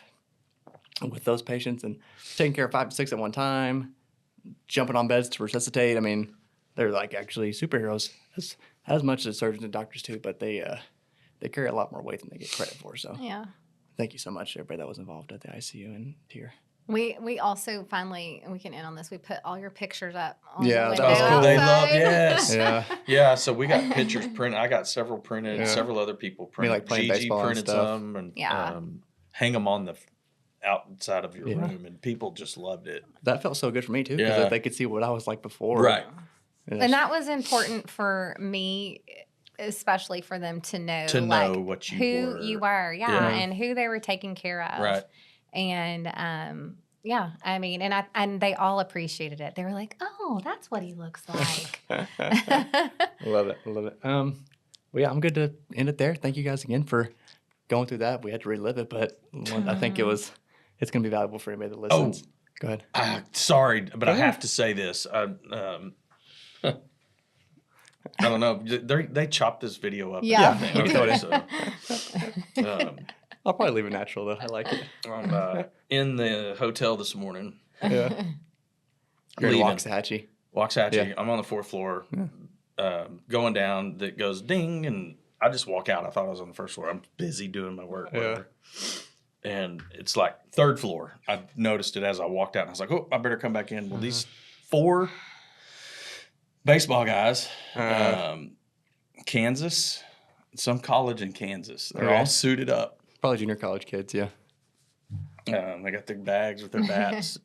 with those patients, and taking care of 5 to 6 at one time, jumping on beds to resuscitate. I mean, they're like actually superheroes as much as surgeons and doctors too, but they carry a lot more weight than they get credit for. So yeah. thank you so much, everybody that was involved at the ICU and here. We also finally, and we can end on this, we put all your pictures up on Yeah, the that window was cool. They love, outside. yes. Yeah. Yeah, so we got pictures printed. I got several printed. Yeah. Several other people printed. like playing Gigi baseball and printed stuff. some, and Yeah. hang them on the outside of your Yeah. room, and people just loved it. That felt so good for me too, because Yeah. they could see what I was like before. Right. And that was important for me, especially for them to know, To like, know what you who were. you were, Yeah. and who they were taking care of. Right. And yeah, I mean, and they all appreciated it. They were like, "Oh, that's what he looks like." Love it. Well, yeah, I'm good to end it there. Thank you guys again for going through that. We had to relive it, but I think it's going to be valuable for anybody that listens. Go ahead. Sorry, but I ahead. have to say this. I don't know. They chopped this video up. Yeah. And everything. Yeah, we Okay, so, I'll probably leave it natural though. I like it. I'm in the hotel this morning. Yeah. You're in Leaving. Waxahachie. Waxahachie. Yeah. I'm on the 4th floor, going down. That goes ding, and I just walk out. I thought I was on the 1st floor. I'm busy doing my work. Yeah. Whatever. and it's like third floor. I noticed it as I walked out, and I was like, "Oh, I better come back in." Well, these 4 baseball guys, Kansas, some college in Kansas. They're all suited up. Probably junior college kids, yeah. They got their bags with their bats.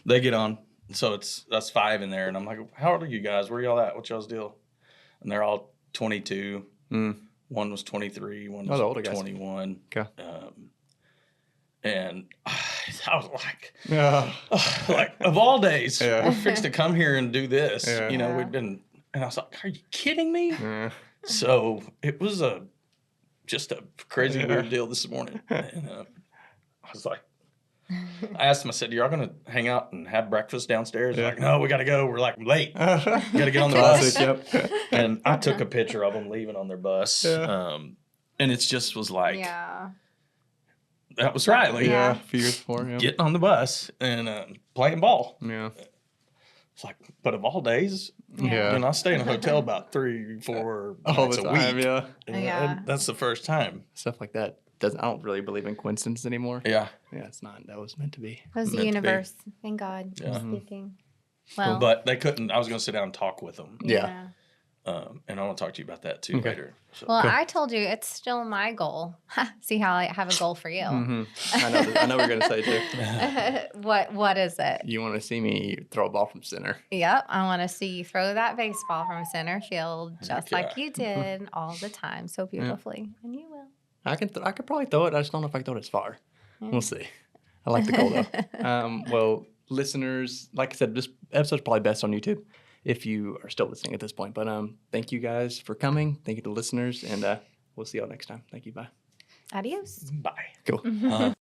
They get on. So it's us 5 in there, and I'm like, "How old are you guys? Where y'all at? What's y'all's deal?" And they're all 22. One was 23. One was the older guys. 21. Okay. And I was like, Yeah. like of all days, we're fixed to come here and do this. Yeah. You know, Yeah. we've been, and I was like, "Are you kidding me?" Yeah. So it was just a crazy weird deal this morning. And I was like, I asked him, I said, "Y'all gonna hang out and have breakfast downstairs?" They're like, "No, we gotta go. We're like late. Gotta get on the bus." Classic, yep. And I took a picture of them leaving on their bus. Yeah. And it just was like, Yeah. that was Riley. Yeah, a few years before, yeah. Getting on the bus and playing ball. Yeah. It's like, but of all days, Yeah. and I stay in a hotel about 3-4 All nights the a time, week. yeah. Yeah. And that's the first time. Stuff like that. I don't really believe in coincidence anymore. Yeah. Yeah, it's not. That was meant to be. It was the Meant to be. universe and God Yeah. speaking. Well, But they couldn't. I was going to sit down and talk with them. Yeah. And I want to talk to you about that too Okay. later. So. Well, I told you it's still my goal. See how I have a goal for you. I know what you're going to say, too. What is it? You want to see me throw a ball from center. Yep, I want to see you throw that baseball from center field just Okay. like you did all the time so beautifully, and you will. I could probably throw it. I just don't know if I can throw it as far. We'll see. I like the goal, though. Well, listeners, like I said, this episode's probably best on YouTube if you are still listening at this point. But thank you guys for coming. Thank you to listeners, and we'll see y'all next time. Thank you. Bye. Adios. Bye. Cool.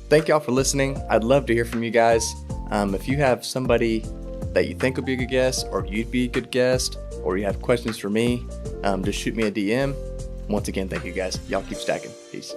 Thank y'all for listening. I'd love to hear from you guys. If you have somebody that you think would be a good guest, or you'd be a good guest, or you have questions for me, just shoot me a DM. Once again, thank you guys. Y'all keep stacking. Peace.